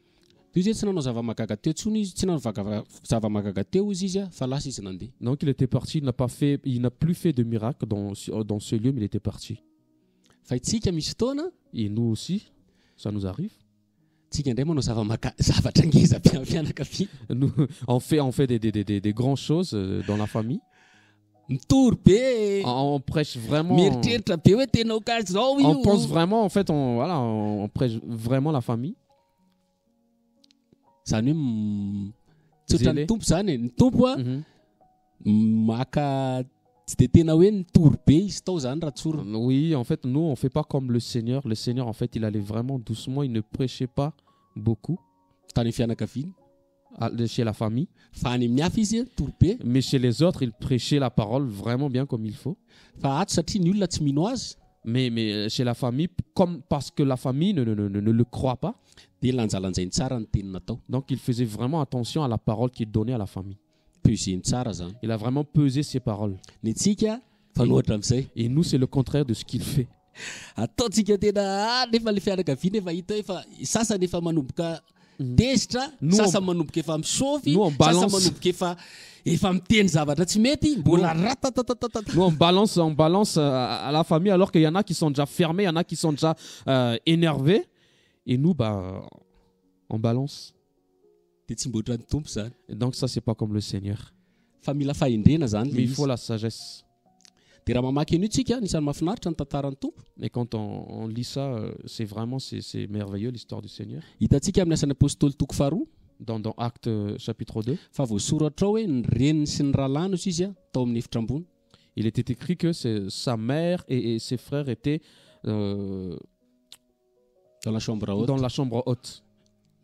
Speaker 1: dia izy hoe tsy nanao zava-magaga teo tsony izy tsy nanao zava-magaga teo izy izy a fa lasa izy nandeha
Speaker 2: Donc il était parti, il n'a plus fait de miracle dans ce lieu, mais il était parti.
Speaker 1: fa itsika misy fotoana
Speaker 2: Et nous aussi, ça nous arrive.
Speaker 1: tsika indray manao zavatra ngeza be amin'ny fianakaviana
Speaker 2: Nous, on fait des grandes choses dans la famille.
Speaker 1: mitory be
Speaker 2: On prêche vraiment.
Speaker 1: mieritreritra be hoe tena okazy zao
Speaker 2: On pense
Speaker 1: io
Speaker 2: vraiment, en fait, on prêche vraiment la famille.
Speaker 1: zany hoe tsy ohatran'ny
Speaker 2: Zélé.
Speaker 1: tompo zany ny tompo a
Speaker 2: Mhm.
Speaker 1: maka tsy dia tena hoe nitory be izy tao zany raha tsorina
Speaker 2: Oui, en fait, nous, on ne fait pas comme le Seigneur. Le Seigneur, en fait, il allait vraiment doucement. Il ne prêchait pas beaucoup
Speaker 1: tany amin'ny fianakaviana
Speaker 2: chez la famille.
Speaker 1: fa any amin'ny hafa izy tory be
Speaker 2: Mais chez les autres, il prêchait la parole vraiment bien comme il faut.
Speaker 1: fa ato satria ny olona tsy mino azy
Speaker 2: Mais chez la famille, comme parce que la famille ne le croit pas,
Speaker 1: dia lanjalanjainy tsara ny teny natao
Speaker 2: donc il faisait vraiment attention à la parole qu'il donnait à la famille.
Speaker 1: peseny tsara zany
Speaker 2: Il a vraiment pesé ses paroles.
Speaker 1: ny tsika fanohatra amin'izay
Speaker 2: Et nous, c'est le contraire de ce qu'il fait.
Speaker 1: ataontsika tena nefa le fianakaviana efa hita hoe efa sasany efa manomboka tezitra
Speaker 2: Nous,
Speaker 1: sasany manomboka efa misofy
Speaker 2: nous, on balance.
Speaker 1: sasany manomboka efa miteny zavatra tsy mety mbola ratatatatata
Speaker 2: Nous, on balance à la famille alors qu'il y en a qui sont déjà fermés, il y en a qui sont déjà énervés. Et nous, on balance.
Speaker 1: dia tsy mboatra ny tompo zany
Speaker 2: Et donc ça, c'est pas comme le Seigneur.
Speaker 1: fa mila fahendrena zany le
Speaker 2: Mais il
Speaker 1: izy
Speaker 2: faut la sagesse.
Speaker 1: dia raha mamaky an'io tsika nisan'ny mahafinaritra ny tantaran'ny tompo
Speaker 2: Et quand on lit ça, c'est vraiment c'est merveilleux l'histoire du Seigneur.
Speaker 1: hitantsika amin'ny asan'ny apôstôly toko faharoa
Speaker 2: Dans Actes chapitre 2,
Speaker 1: fa voasoratra ao hoe ny reniny sy ny rahalahy izy izy a tao amin'ny efitra ambony
Speaker 2: il était écrit que sa mère et ses frères étaient
Speaker 1: dans la chambre haute
Speaker 2: dans la chambre haute.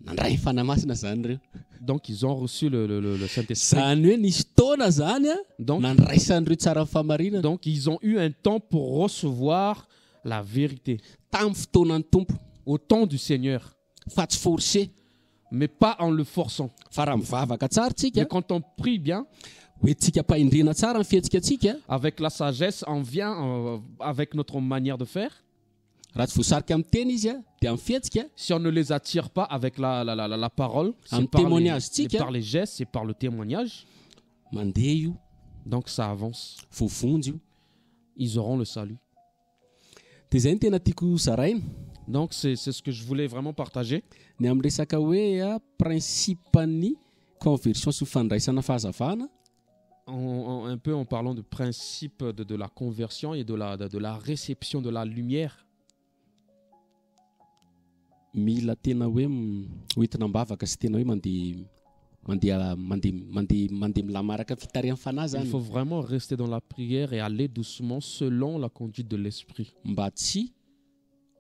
Speaker 1: nandray fanamasina zany ireo
Speaker 2: Donc ils ont reçu le Saint-Esprit.
Speaker 1: zany hoe nisy taona zany a
Speaker 2: Donc,
Speaker 1: nandraisan'ireo tsara ny famarinana
Speaker 2: donc ils ont eu un temps pour recevoir la vérité
Speaker 1: tamin'ny fotoanan'ny tompo
Speaker 2: au temps du Seigneur,
Speaker 1: fa tsy forcé
Speaker 2: mais pas en le forçant.
Speaker 1: fa raha mivavaka tsara
Speaker 2: Mais
Speaker 1: tsika
Speaker 2: quand on prie bien,
Speaker 1: hoe tsika mpahindrena tsara ny fihetsiky atsika
Speaker 2: avec la sagesse, on vient avec notre manière de faire.
Speaker 1: raha tsy voasarika amin'ny teny izy a dia amin'ny fihetsika
Speaker 2: Si on ne les attire pas avec la parole,
Speaker 1: Un
Speaker 2: c'est par
Speaker 1: témoignage,
Speaker 2: c'est
Speaker 1: tika.
Speaker 2: par les gestes, c'est par le témoignage.
Speaker 1: mandeha io
Speaker 2: Donc ça avance.
Speaker 1: vovonjy io
Speaker 2: Ils auront le salut.
Speaker 1: dia zay ny tena tiako zaraina
Speaker 2: Donc c'est ce que je voulais vraiment partager.
Speaker 1: ny amin'ny resaka hoe a principan'ny conversion sy fandraisana fahazavana
Speaker 2: Un peu en parlant de principe de la conversion et de la réception de la lumière.
Speaker 1: mila tena hoe hoentina mbavaka sy tena hoe mandeha milamaraka fitarian'ny fanahy
Speaker 2: Il
Speaker 1: zany
Speaker 2: faut vraiment rester dans la prière et aller doucement selon la conduite de l'esprit.
Speaker 1: mba tsy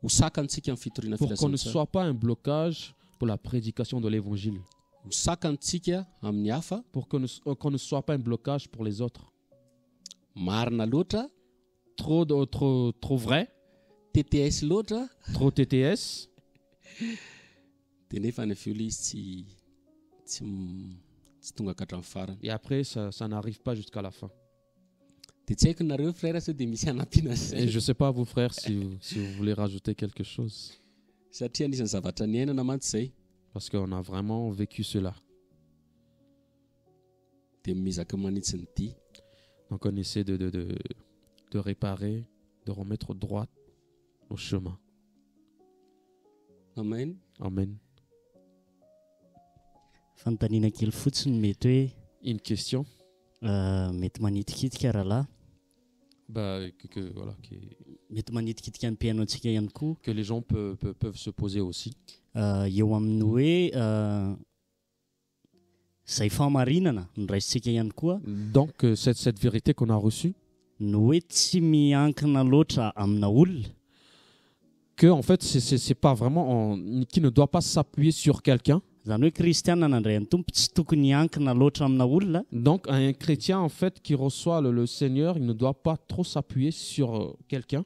Speaker 1: hosakantsika amin'ny fitoriana
Speaker 2: Pour qu'on ne
Speaker 1: filasantsara
Speaker 2: soit pas un blocage pour la prédication de l'évangile.
Speaker 1: hosakantsika amin'ny hafa
Speaker 2: Pour qu'on ne soit pas un blocage pour les autres.
Speaker 1: marina loatra
Speaker 2: Trop vrai,
Speaker 1: TTS loatra
Speaker 2: trop TTS.
Speaker 1: dia nefa ny aveo ilay izy tsy tonga ka hatramin'ny farany
Speaker 2: Et après, ça n'arrive pas jusqu'à la fin.
Speaker 1: dia tsy haiko nareo frère sao dia misy hanampiana
Speaker 2: Et
Speaker 1: zay
Speaker 2: je ne sais pas, vous frères, si vous voulez rajouter quelque chose.
Speaker 1: satria anisan'ny zavatra niainana mantsy zay
Speaker 2: Parce qu'on a vraiment vécu cela.
Speaker 1: dia mizaka manitsy ny dia
Speaker 2: Donc on essaie de réparer, de remettre droit au chemin.
Speaker 1: amen
Speaker 2: Amen.
Speaker 3: Fanontaniana kely fotsiny mety
Speaker 2: Une question
Speaker 3: hoe mety manitikitika rahalahy,
Speaker 2: voilà,
Speaker 3: mety manitikitika ny mpiaino antsika ihany koa
Speaker 2: que les gens peuvent se poser aussi.
Speaker 3: eo amin'ny hoe izay famarinana no raisintsika ihany koa
Speaker 2: Donc cette vérité qu'on a reçue,
Speaker 3: no hoe tsy miankina loatra amina olona
Speaker 2: que en fait c'est pas vraiment qui ne doit pas s'appuyer sur quelqu'un.
Speaker 3: zany hoe kristiana nandray ny tompo tsy tokony hiankina loatra amina olona.
Speaker 2: Donc un chrétien en fait qui reçoit le Seigneur, il ne doit pas trop s'appuyer sur quelqu'un.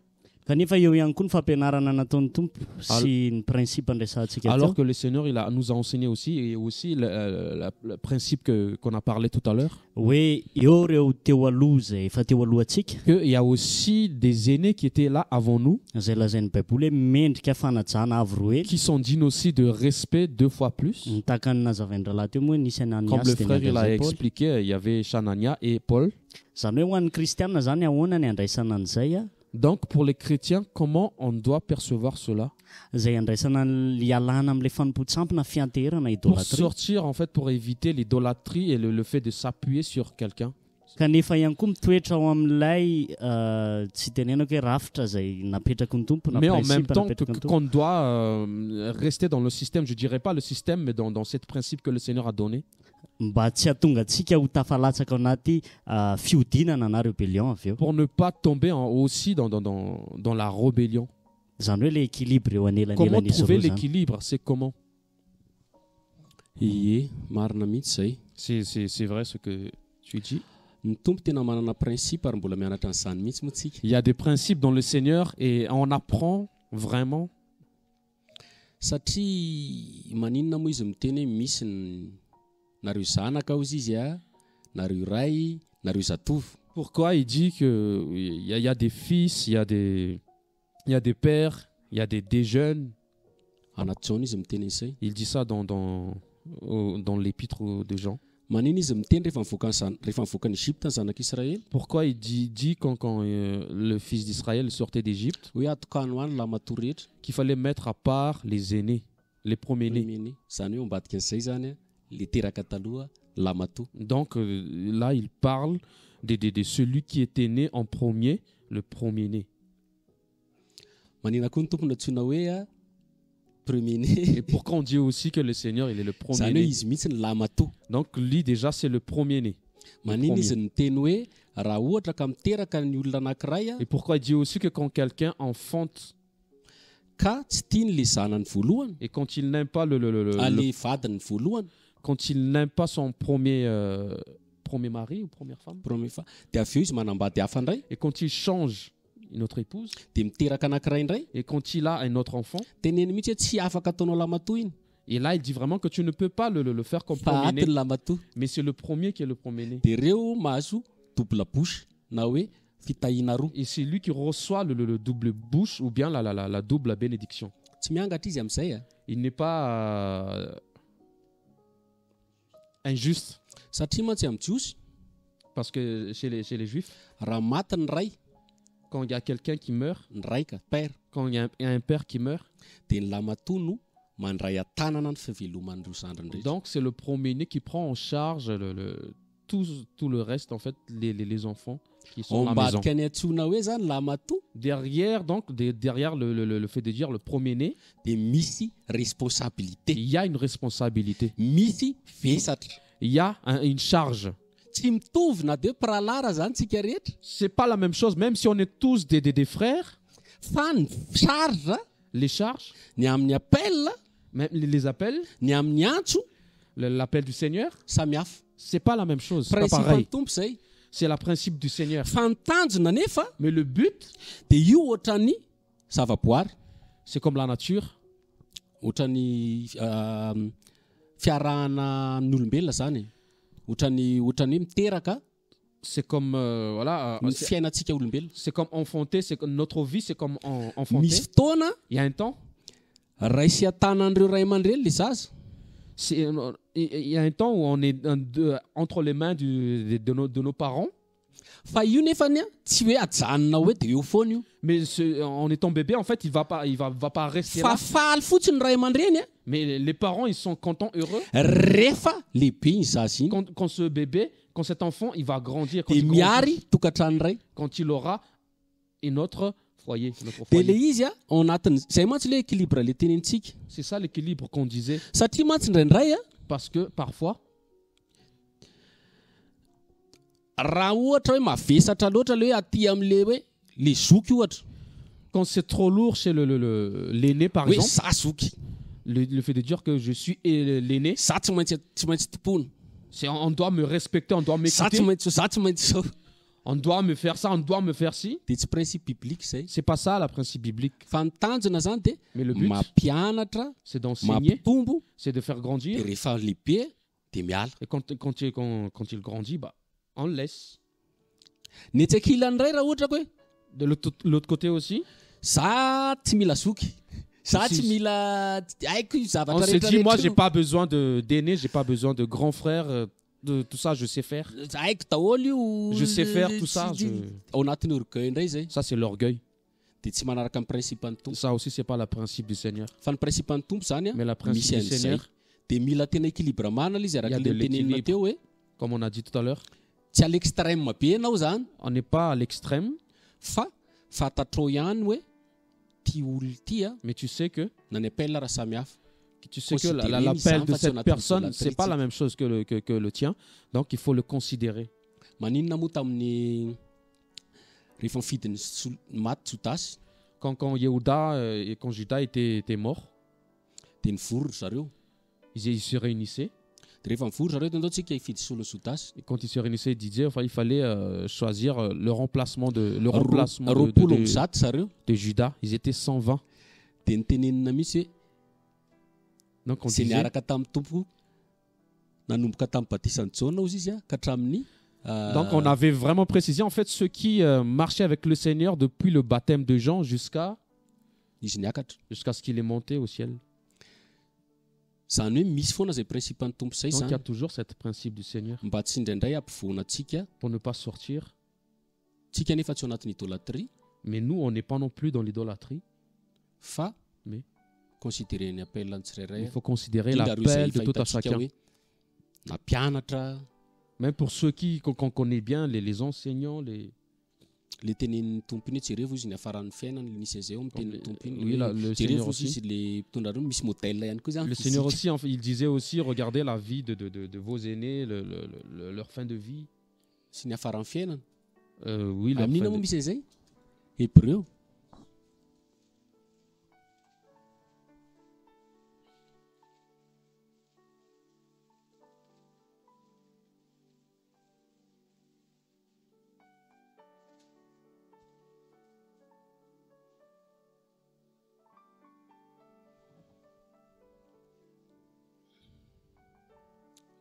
Speaker 3: Kanefa eo ihany koa ny fampianarana nataon'ny tompo sy ny principe andraisantsika
Speaker 2: Alors
Speaker 3: teo
Speaker 2: que le Seigneur nous a enseigné aussi, et aussi le principe qu'on a parlé tout à l'heure,
Speaker 3: hoe eo reo teo aloha zay efa teo alohantsika
Speaker 2: qu'il y a aussi des aînés qui étaient là avant nous,
Speaker 3: zay lazain'ny baiboly hoe mendrika fanajana avy roa hely
Speaker 2: qui sont dignes aussi de respect 2 fois plus.
Speaker 3: nitaka ny nazavain'ny rahalahy teo moa nisy
Speaker 2: Comme
Speaker 3: Ananias
Speaker 2: le
Speaker 3: dia
Speaker 2: frère il a
Speaker 3: niandraisay Paul.
Speaker 2: expliqué, il y avait Shanania et Paul.
Speaker 3: Zany hoe ho an'ny kristianina zany ahoana ny andraisana an'izay a
Speaker 2: Donc pour les chrétiens, comment on doit percevoir cela?
Speaker 3: zay andraisana ny ialana amin'ilay fanompontsampina fianteherana
Speaker 2: Pour
Speaker 3: idolatria
Speaker 2: sortir en fait, pour éviter l'idolâtrie et le fait de s'appuyer sur quelqu'un.
Speaker 3: kanefa ihany koa mitoetra ao amin'ilay tsy tenenako hoe rafitra zay napetraka ny tompo na
Speaker 2: Mais en même
Speaker 3: principe
Speaker 2: temps
Speaker 3: napetraka ny tompo
Speaker 2: qu'on doit rester dans le système, je dirais pas le système, mais dans ce principe que le Seigneur a donné,
Speaker 3: mba tsy hahatonga antsika ho tafalatsaka ao anaty fiodinana na rébellion avy eo
Speaker 2: pour ne pas tomber aussi dans la rébellion.
Speaker 3: zany hoe le équilibre eo
Speaker 2: Comment
Speaker 3: anelanelan'izy
Speaker 2: trouver
Speaker 3: roa zany
Speaker 2: l'équilibre? C'est comment?
Speaker 1: ie marina mihitsy zay
Speaker 2: C'est vrai ce que tu dis.
Speaker 1: ny tompo tena manana principe ary mbola mianatra n'izany mihitsy moa tsika
Speaker 2: Il y a des principes dans le Seigneur et on apprend vraiment.
Speaker 1: satria maninona moa izy miteny hoe misy nareo zanaka ao izy a nareo ray nareo zatovy
Speaker 2: Pourquoi il dit qu'il y a des fils, il y a des pères, il y a des jeunes.
Speaker 1: anaty jaona izy miteny izay
Speaker 2: Il dit ça dans l'épître de Jean.
Speaker 1: manina izy miteny rehefa mivoaka ny Egypte ny zanak'Israely
Speaker 2: Pourquoi il dit quand le fils d'Israël sortait d'Égypte
Speaker 1: hoe atokano any lamatoa rehetra
Speaker 2: qu'il fallait mettre à part les aînés, les premiers-nés.
Speaker 1: meny zany hoe ambadika an'izay zany a le teraka taloha lamatoa
Speaker 2: Donc là, il parle de celui qui était né en premier, le premier-né.
Speaker 1: manina koa ny tompony antsoina hoe a premier-né
Speaker 2: Et pourquoi on dit aussi que le Seigneur, il est le
Speaker 1: zany hoe
Speaker 2: premier-né?
Speaker 1: izy mihitsy ny lamatoa
Speaker 2: Donc lui, déjà, c'est le premier-né.
Speaker 1: manina izy ny teny hoe raha ohatra ka miteraka ny olona anankiray a
Speaker 2: Et pourquoi il dit aussi que quand quelqu'un enfante
Speaker 1: ka tsy tiany le zanany voalohany
Speaker 2: et quand il n'aime pas le
Speaker 1: ale vadiny voalohany
Speaker 2: quand il n'aime pas son premier mari ou première femme,
Speaker 1: premier fa dia avy eo izy manambady hafa indray
Speaker 2: et quand il change une autre épouse,
Speaker 1: dia miteraka anankiray indray
Speaker 2: et quand il a un autre enfant,
Speaker 1: teneny mihitsy hoe tsy afaka ataonao lamatoa iny
Speaker 2: et là il dit vraiment que tu ne peux pas le faire comme
Speaker 1: fa
Speaker 2: premier-né,
Speaker 1: atiny lamatoa
Speaker 2: mais c'est le premier qui est le premier-né.
Speaker 1: dia ireo mahazo double bouche na hoe fitahiana roa
Speaker 2: Et c'est lui qui reçoit le double bouche ou bien la double bénédiction.
Speaker 1: tsy miangatra izy amin'izay a
Speaker 2: Il n'est pas injuste,
Speaker 1: satria mantsy amin'ny jiosy
Speaker 2: parce que chez les juifs,
Speaker 1: raha maty ny ray
Speaker 2: quand il y a quelqu'un qui meurt,
Speaker 1: ny raika père
Speaker 2: quand il y a un père qui meurt,
Speaker 1: dia ny lamatoa no mandray atanana ny fiveloman'ireo zandriny rehetra
Speaker 2: donc c'est le premier-né qui prend en charge tout le reste, en fait, les enfants. qui sont à la maison.
Speaker 1: Ambadika ny antsoina hoe zany lamato
Speaker 2: Derrière, donc, derrière le fait de dire le premier-né,
Speaker 1: dia misy responsabilité,
Speaker 2: il y a une responsabilité.
Speaker 1: misy vesatra.
Speaker 2: Il y a une charge.
Speaker 1: Tsy mitovy na dia pralara zany tsika rehetra
Speaker 2: C'est pas la même chose, même si on est tous des frères,
Speaker 1: fa ny charge
Speaker 2: les charges,
Speaker 1: ny amin'ny appel
Speaker 2: même les appels,
Speaker 1: ny amin'ny antso
Speaker 2: l'appel du Seigneur,
Speaker 1: samy hafa.
Speaker 2: c'est pas la même chose. C'est pas
Speaker 1: Principe
Speaker 2: pareil.
Speaker 1: ny tompo zay.
Speaker 2: C'est le principe du Seigneur.
Speaker 1: Fa ny tanjona nefa
Speaker 2: Mais le but,
Speaker 1: dia io ohatran'ny zavaboary,
Speaker 2: c'est comme la nature.
Speaker 1: ohatran'ny fiarahana n'olombelona zany, ohatran'ny hoe miteraka
Speaker 2: C'est comme voilà,
Speaker 1: ny fiainantsika olombelona.
Speaker 2: c'est comme enfanter. C'est comme notre vie, c'est comme
Speaker 1: Misy
Speaker 2: enfanter.
Speaker 1: fotoana
Speaker 2: Il y a un temps.
Speaker 1: raisy atanan'ireo ray aman-dreny le zaza,
Speaker 2: Il y a un temps où on est entre les mains de nos parents.
Speaker 1: fa io nefany a tsy hoe ajanona hoe dia eo foana io,
Speaker 2: Mais en étant bébé, en fait, il va pas rester
Speaker 1: fa
Speaker 2: là.
Speaker 1: faly fotsiny ray aman-dreny a
Speaker 2: Mais les parents, ils sont contents, heureux.
Speaker 1: rehefa lehibe iny zaza iny
Speaker 2: Quand ce bébé, quand cet enfant, il va grandir, quand
Speaker 1: dia
Speaker 2: il grandit,
Speaker 1: miary tokantrano ray.
Speaker 2: quand il aura un autre foyer. Notre
Speaker 1: Dia le
Speaker 2: foyer.
Speaker 1: izy a ao anatin'ny zay mantsy le équilibre le tenenintsika,
Speaker 2: C'est ça l'équilibre qu'on disait.
Speaker 1: satria mantsy indraindray a
Speaker 2: Parce que parfois,
Speaker 1: raha ohatra hoe mavesatra loatra le hoe aty am'le hoe le zoky ohatra
Speaker 2: quand c'est trop lourd chez l'aîné, par
Speaker 1: hoe
Speaker 2: exemple,
Speaker 1: za zoky,
Speaker 2: le fait de dire que je suis l'aîné,
Speaker 1: za tsy maintsy tompona,
Speaker 2: on doit me respecter, on doit
Speaker 1: za tsy
Speaker 2: m'écouter,
Speaker 1: maintsy za tsy maintsy zao.
Speaker 2: on doit me faire ça, on doit me faire ci.
Speaker 1: Dia tsy principe biblique zay,
Speaker 2: C'est pas ça, le principe biblique.
Speaker 1: fa ny tanjona zany dia
Speaker 2: Mais le but,
Speaker 1: mampianatra,
Speaker 2: c'est d'enseigner,
Speaker 1: mampitombo,
Speaker 2: c'est de faire
Speaker 1: dia
Speaker 2: grandir.
Speaker 1: rehefa lehibe dia miala.
Speaker 2: Et quand il grandit, bah, on le laisse.
Speaker 1: Ny etsaka ilan'ray raha ohatra hoe
Speaker 2: De l'autre côté aussi,
Speaker 1: za tsy mila zoky, za
Speaker 2: Si-
Speaker 1: tsy mila haiko io
Speaker 2: on
Speaker 1: zavatra
Speaker 2: se dit, moi, j'ai
Speaker 1: rehetra
Speaker 2: pas besoin d'aîné, j'ai pas besoin de grand frère, de tout ça, je sais faire.
Speaker 1: haiko daholo io,
Speaker 2: Je sais faire tout ça.
Speaker 1: ao anatin'ny orgueil indray zay
Speaker 2: Ça, c'est l'orgueil.
Speaker 1: dia tsy manaraka ny principe ny tompo.
Speaker 2: Ça aussi, c'est pas le principe du Seigneur.
Speaker 1: Fa ny principe ny tompo zany a
Speaker 2: Mais le principe
Speaker 1: misy
Speaker 2: du
Speaker 1: an'izay
Speaker 2: Seigneur,
Speaker 1: dia mila tena équilibre manana izy
Speaker 2: Il y
Speaker 1: araka
Speaker 2: a de
Speaker 1: le tenenina
Speaker 2: l'équilibre.
Speaker 1: teo hoe
Speaker 2: comme on a dit tout à l'heure,
Speaker 1: tsy à l'extrême be ianao zany,
Speaker 2: on n'est pas à l'extrême,
Speaker 1: fa fantatrao ihany hoe ty olona ty a
Speaker 2: mais tu sais que
Speaker 1: na ny appel raha samy hafa.
Speaker 2: l'appel de cette personne, c'est pas la même chose que le tien. Donc, il faut le considérer.
Speaker 1: Maninona moa tamin'ny rehefa mifidiny maty Jotasy
Speaker 2: Quand Yehuda et quand Judas étaient morts,
Speaker 1: dia nivory zareo.
Speaker 2: ils se réunissaient.
Speaker 1: Dia rehefa mivory zareo dia ndao tsika hifidy solo Jotasy.
Speaker 2: Et quand ils se réunissaient, ils disaient, enfin, il fallait choisir le remplacement de
Speaker 1: roapolo mizato zareo
Speaker 2: de Judas. Ils étaient 120.
Speaker 1: dia nitenenina mihitsy hoe
Speaker 2: Donc, on
Speaker 1: zay
Speaker 2: disait,
Speaker 1: niaraka tamin'ny tompo nanomboka tamin'ny baptisany Jaona ozy izy a ka hatramin'ny
Speaker 2: donc on avait vraiment précisé, en fait, ceux qui marchaient avec le Seigneur depuis le baptême de Jean jusqu'à
Speaker 1: izy niakatra.
Speaker 2: ce qu'il est monté au ciel.
Speaker 1: Zany hoe misy foana zay principe ny tompo zay
Speaker 2: Donc, il y a
Speaker 1: zany
Speaker 2: toujours ce principe du Seigneur
Speaker 1: mba tsy indraindray ampivoana antsika
Speaker 2: pour ne pas sortir.
Speaker 1: tsika nefa tsy ao anatin'ny idôlatrie
Speaker 2: Mais nous, on n'est pas non plus dans l'idolâtrie.
Speaker 1: fa
Speaker 2: Mais
Speaker 1: considérer ny appel ny tsirairay
Speaker 2: il faut considérer
Speaker 1: Indrindra reo izay
Speaker 2: l'appel de tout un
Speaker 1: fahitantsika
Speaker 2: chacun.
Speaker 1: hoe na mpianatra
Speaker 2: Même pour ceux qu'on connaît bien, les enseignants,
Speaker 1: le tenenin'ny tompo iny hoe jerevo izy ny afaran'ny fiainany le nisy azay ao am'tenin'ny tompo iny
Speaker 2: oui, le
Speaker 1: jerevo
Speaker 2: Seigneur
Speaker 1: izy
Speaker 2: aussi.
Speaker 1: le mpitondra reo misy modèle ihany koa zany
Speaker 2: Le Seigneur aussi, en fait, il disait aussi, regardez la vie de vos aînés, leur fin de vie.
Speaker 1: sy ny afaran'ny fiainana.
Speaker 2: Oui, leur
Speaker 1: Amin'ina
Speaker 2: fin
Speaker 1: moa
Speaker 2: de...
Speaker 1: misy an'izay Hébreu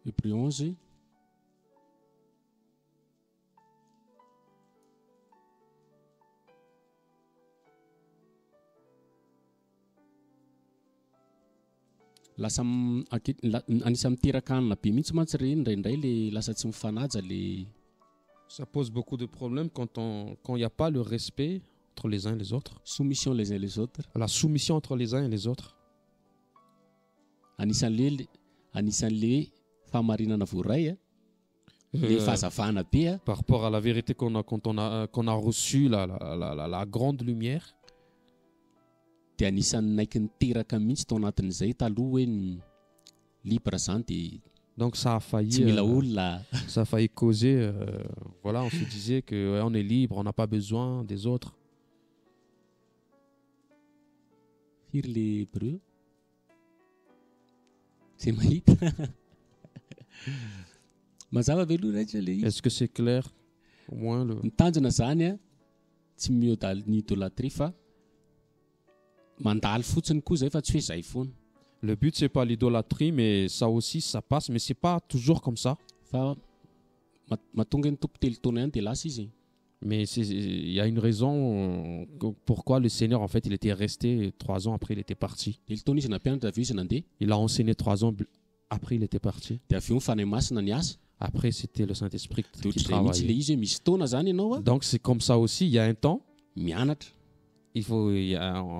Speaker 1: Hébreu 11 lasa anisany miteraka hanina be mihitsy mantsy re indraindray le lasa tsy mifanaja le
Speaker 2: Ça pose beaucoup de problèmes quand il n'y a pas le respect entre les uns et les autres.
Speaker 1: soumission les uns les autres.
Speaker 2: La soumission entre les uns et les autres.
Speaker 1: Anisan'le hoe fahamarinana voaray a le fahazavana be a
Speaker 2: par rapport à la vérité qu'on a reçu la grande lumière.
Speaker 1: dia anisan'ny naiky niteraka mihitsy tao anatin'izay taloha hoe ny libre zany dia
Speaker 2: Donc ça a
Speaker 1: tsy
Speaker 2: failli,
Speaker 1: mila olona
Speaker 2: ça a failli causer. Voilà, on se disait que ouais, on est libre, on n'a pas besoin des autres.
Speaker 1: firy le hébreu tsy mahita mazava ve aloha raitra le izy
Speaker 2: Est-ce que c'est clair? Au moins le.
Speaker 1: ny tanjona zany a tsy miodaly ny idôlatria fa mandaly fotsiny koa zay fa tsy hoe zay foana
Speaker 2: Le but c'est pas l'idolâtrie, mais ça aussi ça passe, mais c'est pas toujours comme ça.
Speaker 1: fa mahatonga ny tompo telo taona ihany dia lasa izy
Speaker 2: Mais il y a une raison pourquoi le Seigneur en fait il était resté 3 ans après il était parti.
Speaker 1: telo taona izy nampianatra avy eo izy nandeha
Speaker 2: Il a enseigné 3 ans après il était parti.
Speaker 1: dia avy eo mifanahy masina ny asa
Speaker 2: Après c'était le Saint-Esprit
Speaker 1: dia
Speaker 2: qui
Speaker 1: ohatr'izay mihitsy le
Speaker 2: travaillait.
Speaker 1: izy hoe misy taona zany ianao a
Speaker 2: Donc c'est comme ça aussi. Il y a un temps,
Speaker 1: mianatra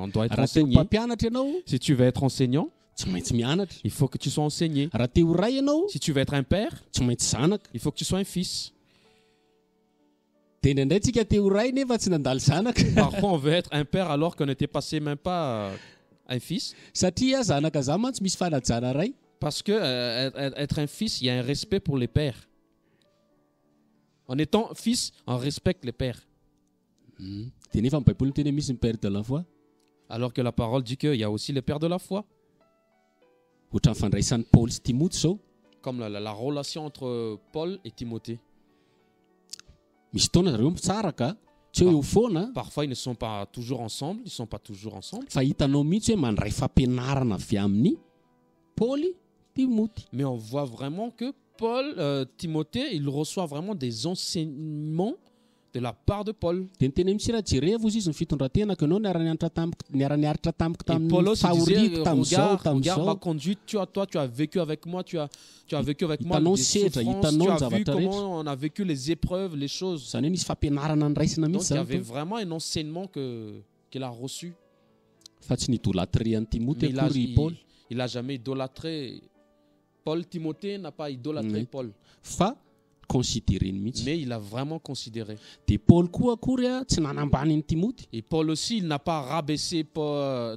Speaker 2: on doit être
Speaker 1: raha teo
Speaker 2: enseigné.
Speaker 1: mpampianatra ianao
Speaker 2: Si tu veux être enseignant,
Speaker 1: tsy maintsy mianatra
Speaker 2: il faut que tu sois enseigné.
Speaker 1: raha teo ray ianao
Speaker 2: Si tu veux être un père,
Speaker 1: tsy maintsy zanaka
Speaker 2: il faut que tu sois un fils.
Speaker 1: dia indraindray tsika teo ray nefa tsy nandalo zanaka
Speaker 2: Parfois, on veut être un père alors qu'on n'était passé même pas un fils.
Speaker 1: satria zanaka za mantsy misy fanajana ray
Speaker 2: Parce que être un fils, il y a un respect pour les pères. En étant fils, on respecte les pères.
Speaker 1: dia nefa ny baiboly miteny hoe misy ny père de la foi
Speaker 2: Alors que la parole dit qu'il y a aussi les pères de la foi.
Speaker 1: ohatran'ny fandraisan'ny paoly sy timoty zao
Speaker 2: Comme la relation entre Paul et Timothée.
Speaker 1: misy taona zareo mitsaraka tsy hoe eo foana
Speaker 2: Parfois, ils ne sont pas toujours ensemble. Ils ne sont pas toujours ensemble.
Speaker 1: fa hitanao mihitsy hoe mandray fampianarana avy amin'ny paoly timoty
Speaker 2: Mais on voit vraiment que Paul, Timothée, il reçoit vraiment des enseignements de la part de Paul.
Speaker 1: dia niteny mihitsy raha jereva izy ny fitondrantenako ianao niara-niaritra tamiko
Speaker 2: Et
Speaker 1: tamin'ny
Speaker 2: Paul aussi disait,
Speaker 1: fahoriako tam'izao
Speaker 2: regarde ma
Speaker 1: tam'izao
Speaker 2: conduite, tu as vécu avec moi, tu as vécu avec moi
Speaker 1: Hitanao
Speaker 2: des
Speaker 1: sedra,
Speaker 2: souffrances,
Speaker 1: hitanao
Speaker 2: tu
Speaker 1: ny
Speaker 2: as vu
Speaker 1: zavatra rehetra.
Speaker 2: comment on a vécu les épreuves, les choses.
Speaker 1: zany hoe nisy fampianarana niraisina
Speaker 2: Donc
Speaker 1: mihitsy
Speaker 2: il y
Speaker 1: zany
Speaker 2: avait
Speaker 1: to
Speaker 2: vraiment un enseignement qu'il a reçu.
Speaker 1: fa tsy nidôlatria ny timoty
Speaker 2: Mais
Speaker 1: akory paul
Speaker 2: il a jamais idolâtré. Paul, Timothée n'a pas idolâtré
Speaker 1: Oui.
Speaker 2: Paul.
Speaker 1: fa considéreny mihitsy
Speaker 2: Mais il a vraiment considéré.
Speaker 1: dia paul koa akory a tsy nanambany ny timoty
Speaker 2: Et Paul aussi, il n'a pas rabaissé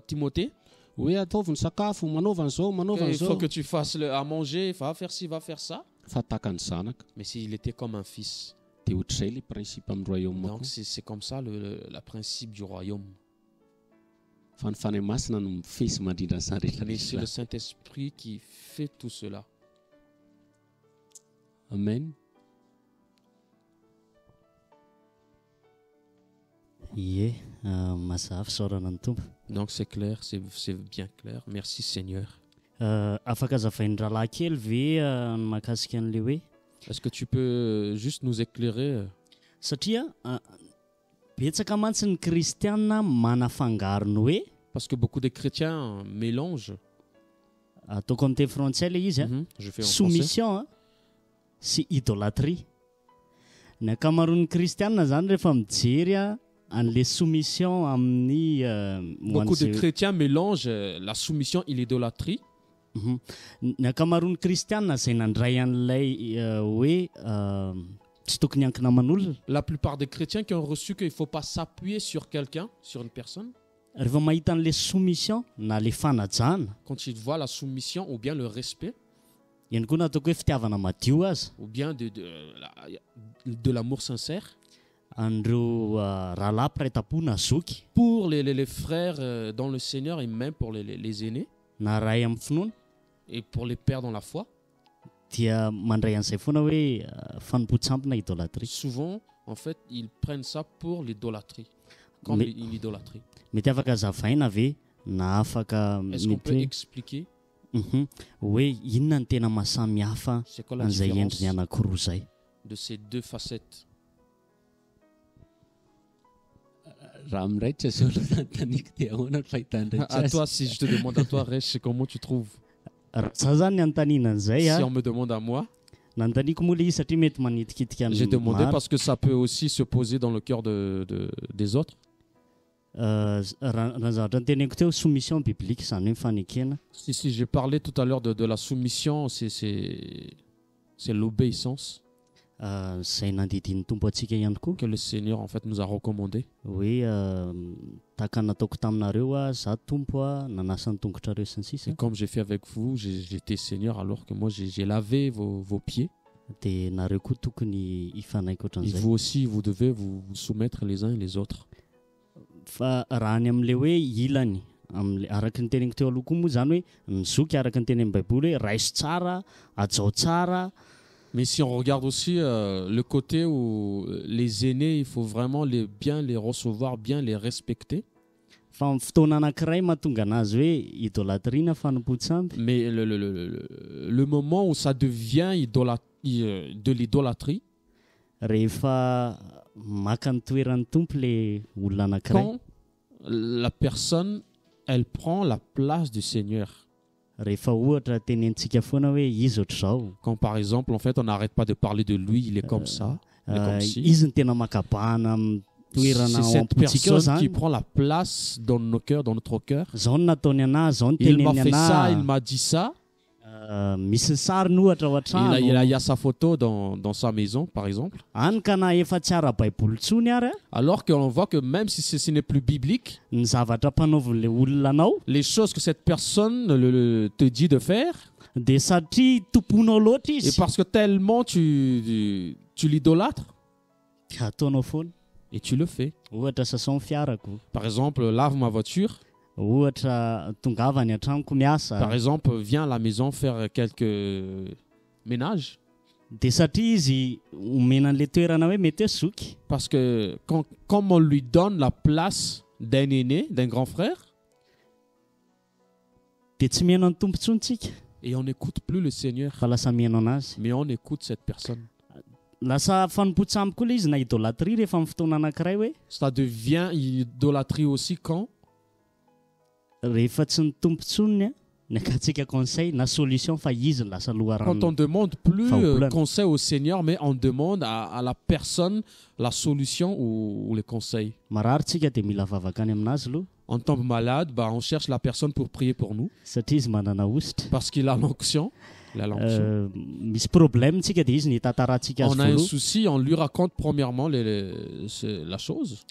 Speaker 2: Timothée.
Speaker 1: hoe ataovy ny sakafo manaova an'izao manaova
Speaker 2: Il faut
Speaker 1: an'izao
Speaker 2: que tu fasses à manger, va faire ci, va faire ça.
Speaker 1: fa taka ny zanaka
Speaker 2: Mais s'il était comme un fils.
Speaker 1: dia ohatr'izay le principe amin'ny royaume
Speaker 2: Donc c'est comme ça le principe du royaume.
Speaker 1: fa ny fanahy masina no mifesy mandrindra ny zany
Speaker 2: Mais c'est
Speaker 1: rehetra
Speaker 2: le Saint-Esprit qui fait tout cela.
Speaker 1: amen
Speaker 3: Ie, mazava saorana ny tompo.
Speaker 2: Donc c'est clair, c'est bien clair. Merci Seigneur.
Speaker 3: Afaka azavain'ny rahalahy kely ve ny mahakasika an'le hoe
Speaker 2: Est-ce que tu peux juste nous éclairer
Speaker 3: satria betsaka mantsy ny kristiana manafangarony hoe
Speaker 2: Parce que beaucoup de chrétiens mélangent.
Speaker 3: ataoko amin'ny teny frantsay le izy a
Speaker 2: Je fais en français.
Speaker 3: soumission a sy idôlatrie. Ny ankamaroan'ny kristiana zany rehefa mijery a an'le soumission amin'ny
Speaker 2: Beaucoup de chrétiens mélangent la soumission et l'idolâtrie.
Speaker 3: ny ankamaroan'ny kristiana zay nandray an'ilay hoe tsy tokony ankina aman'olona
Speaker 2: La plupart des chrétiens qui ont reçu qu'il ne faut pas s'appuyer sur quelqu'un, sur une personne,
Speaker 3: rehefa mahita an'le soumission na le fanajana
Speaker 2: quand ils voient la soumission ou bien le respect,
Speaker 3: ihany koa na ataoko hoe fitiavana madio aza
Speaker 2: ou bien de l'amour sincère,
Speaker 3: an'ireo rahalahy mpiray-tampo na zoky
Speaker 2: pour les frères dans le Seigneur et même pour les aînés
Speaker 3: na ray amin'ny finoana
Speaker 2: et pour les pères dans la foi,
Speaker 3: dia mandray an'izay foana hoe fanompo-tsampina idôlatrie.
Speaker 2: souvent, en fait, ils prennent ça pour l'idolâtrie, comme
Speaker 3: Mais-
Speaker 2: une idolâtrie.
Speaker 3: mety afaka zavaina ve na afaka
Speaker 2: Est-ce qu'on peut
Speaker 3: mety
Speaker 2: expliquer
Speaker 3: hoe inona ny tena mahasamy hafa
Speaker 2: c'est quoi la
Speaker 3: an'izay
Speaker 2: différence
Speaker 3: endriny anankiroa zay?
Speaker 2: de ces deux facettes?
Speaker 1: raha miraitra zao aloha nanontaniako dia ahoana ny fahitandraitra
Speaker 2: À
Speaker 1: azy
Speaker 2: toi, si je te demande à toi, Resh, comment tu trouves?
Speaker 3: Raha za zany ny anontaniana an'izay
Speaker 2: Si
Speaker 3: a
Speaker 2: on me demande à moi,
Speaker 3: nanontaniako moa le izy satria mety manitikitika
Speaker 2: j'ai demandé
Speaker 3: maro.
Speaker 2: parce que ça peut aussi se poser dans le cœur des autres.
Speaker 3: Raha zavatra nyteneko teo soumission biblique zany hoe mifanekena
Speaker 2: Si j'ai parlé tout à l'heure de la soumission, c'est l'obéissance.
Speaker 3: Izay nandidiny tompo atsika ihany koa
Speaker 2: que le Seigneur en fait nous a recommandé.
Speaker 3: hoe tahaka nataoko taminareo za tompo nanasa ny tongotrareo sy ny
Speaker 2: Et
Speaker 3: sisa
Speaker 2: comme j'ai fait avec vous, j'étais Seigneur alors que moi j'ai lavé vos pieds.
Speaker 3: dia nareo koa tokony hifanaiko
Speaker 2: Et
Speaker 3: ohatran'izay
Speaker 2: vous aussi, vous devez vous soumettre les uns et les autres.
Speaker 3: fa raha ny amin'le hoe ilany araky ny teneniko teo aloha koa moa zany hoe ny zoky araky ny teny amin'ny baiboly hoe raiso tsara ajao tsara.
Speaker 2: Mais si on regarde aussi le côté où les aînés, il faut vraiment bien les recevoir, bien les respecter.
Speaker 3: Fa amin'ny fotoana anankiray mahatonga anazy hoe idôlatria na fanompontsamby.
Speaker 2: Mais le moment où ça devient de l'idolâtrie,
Speaker 3: rehefa maka ny toeran'ny tompo le olona anankiray.
Speaker 2: quand la personne, elle prend la place du Seigneur.
Speaker 3: Rehefa ohatra tenentsika foana hoe izy ohatr'izao.
Speaker 2: Quand par exemple, en fait, on n'arrête pas de parler de lui, il est comme ça, il est comme ci.
Speaker 3: Izy ny tena makabahana amin'ny toerana
Speaker 2: C'est
Speaker 3: ao
Speaker 2: cette
Speaker 3: am-pontsika eo
Speaker 2: personne qui
Speaker 3: zany.
Speaker 2: prend la place dans nos cœurs, dans notre cœur.
Speaker 3: Zao no nataony anazy, zao no
Speaker 2: Il m'a
Speaker 3: teneny
Speaker 2: fait ça, il
Speaker 3: anazy.
Speaker 2: m'a dit ça.
Speaker 3: Misy sariny ohatra ao
Speaker 2: Il
Speaker 3: an-trano.
Speaker 2: y a sa photo dans sa maison, par exemple.
Speaker 3: Any ka na efa tsy ara-baiboly tsony ary
Speaker 2: Alors qu'on voit que même si ce n'est plus biblique,
Speaker 3: ny zavatra mpanaovan'le olona anao
Speaker 2: les choses que cette personne te dit de faire,
Speaker 3: dia satria tomponao loatra
Speaker 2: et
Speaker 3: izy
Speaker 2: parce que tellement tu l'idolâtres,
Speaker 3: ka ataonao foana.
Speaker 2: et tu le fais.
Speaker 3: Ohatra sasao ny fiarako,
Speaker 2: Par exemple, lave ma voiture.
Speaker 3: ohatra tongava ny an-tranoko miasa.
Speaker 2: Par exemple, viens à la maison faire quelques ménages.
Speaker 3: Dia satria izy omena an'le toerana hoe mety hoe zoky.
Speaker 2: Parce que comme on lui donne la place d'un aîné, d'un grand frère,
Speaker 3: Dia tsy mihaino ny tompo tsontsika
Speaker 2: et on n'écoute plus le Seigneur,
Speaker 3: fa lasa mihaino anazy.
Speaker 2: mais on écoute cette personne.
Speaker 3: Lasa fanompontsamby koa ilay izy na idôlatria rehefa amin'ny fotoana anankiray hoe
Speaker 2: Ça devient idolâtrie aussi quand
Speaker 3: rehefa tsy ny tompo tsoniny ny akantsika conseil na solution fa izy ny lasa
Speaker 2: on
Speaker 3: loharano.
Speaker 2: demande plus
Speaker 3: Problème.
Speaker 2: conseil au Seigneur, mais on demande à la personne la solution ou les conseils.
Speaker 3: Marary tsika dia mila vavaka any aminazy aloha
Speaker 2: On tombe malade, on cherche la personne pour prier pour nous,
Speaker 3: satria izy manana ositra.
Speaker 2: parce qu'il a l'onction. Il a l'onction.
Speaker 3: Misy problème tsika dia izy ny tantaratsika azy
Speaker 2: On a un
Speaker 3: voaloha.
Speaker 2: souci, on lui raconte premièrement la chose.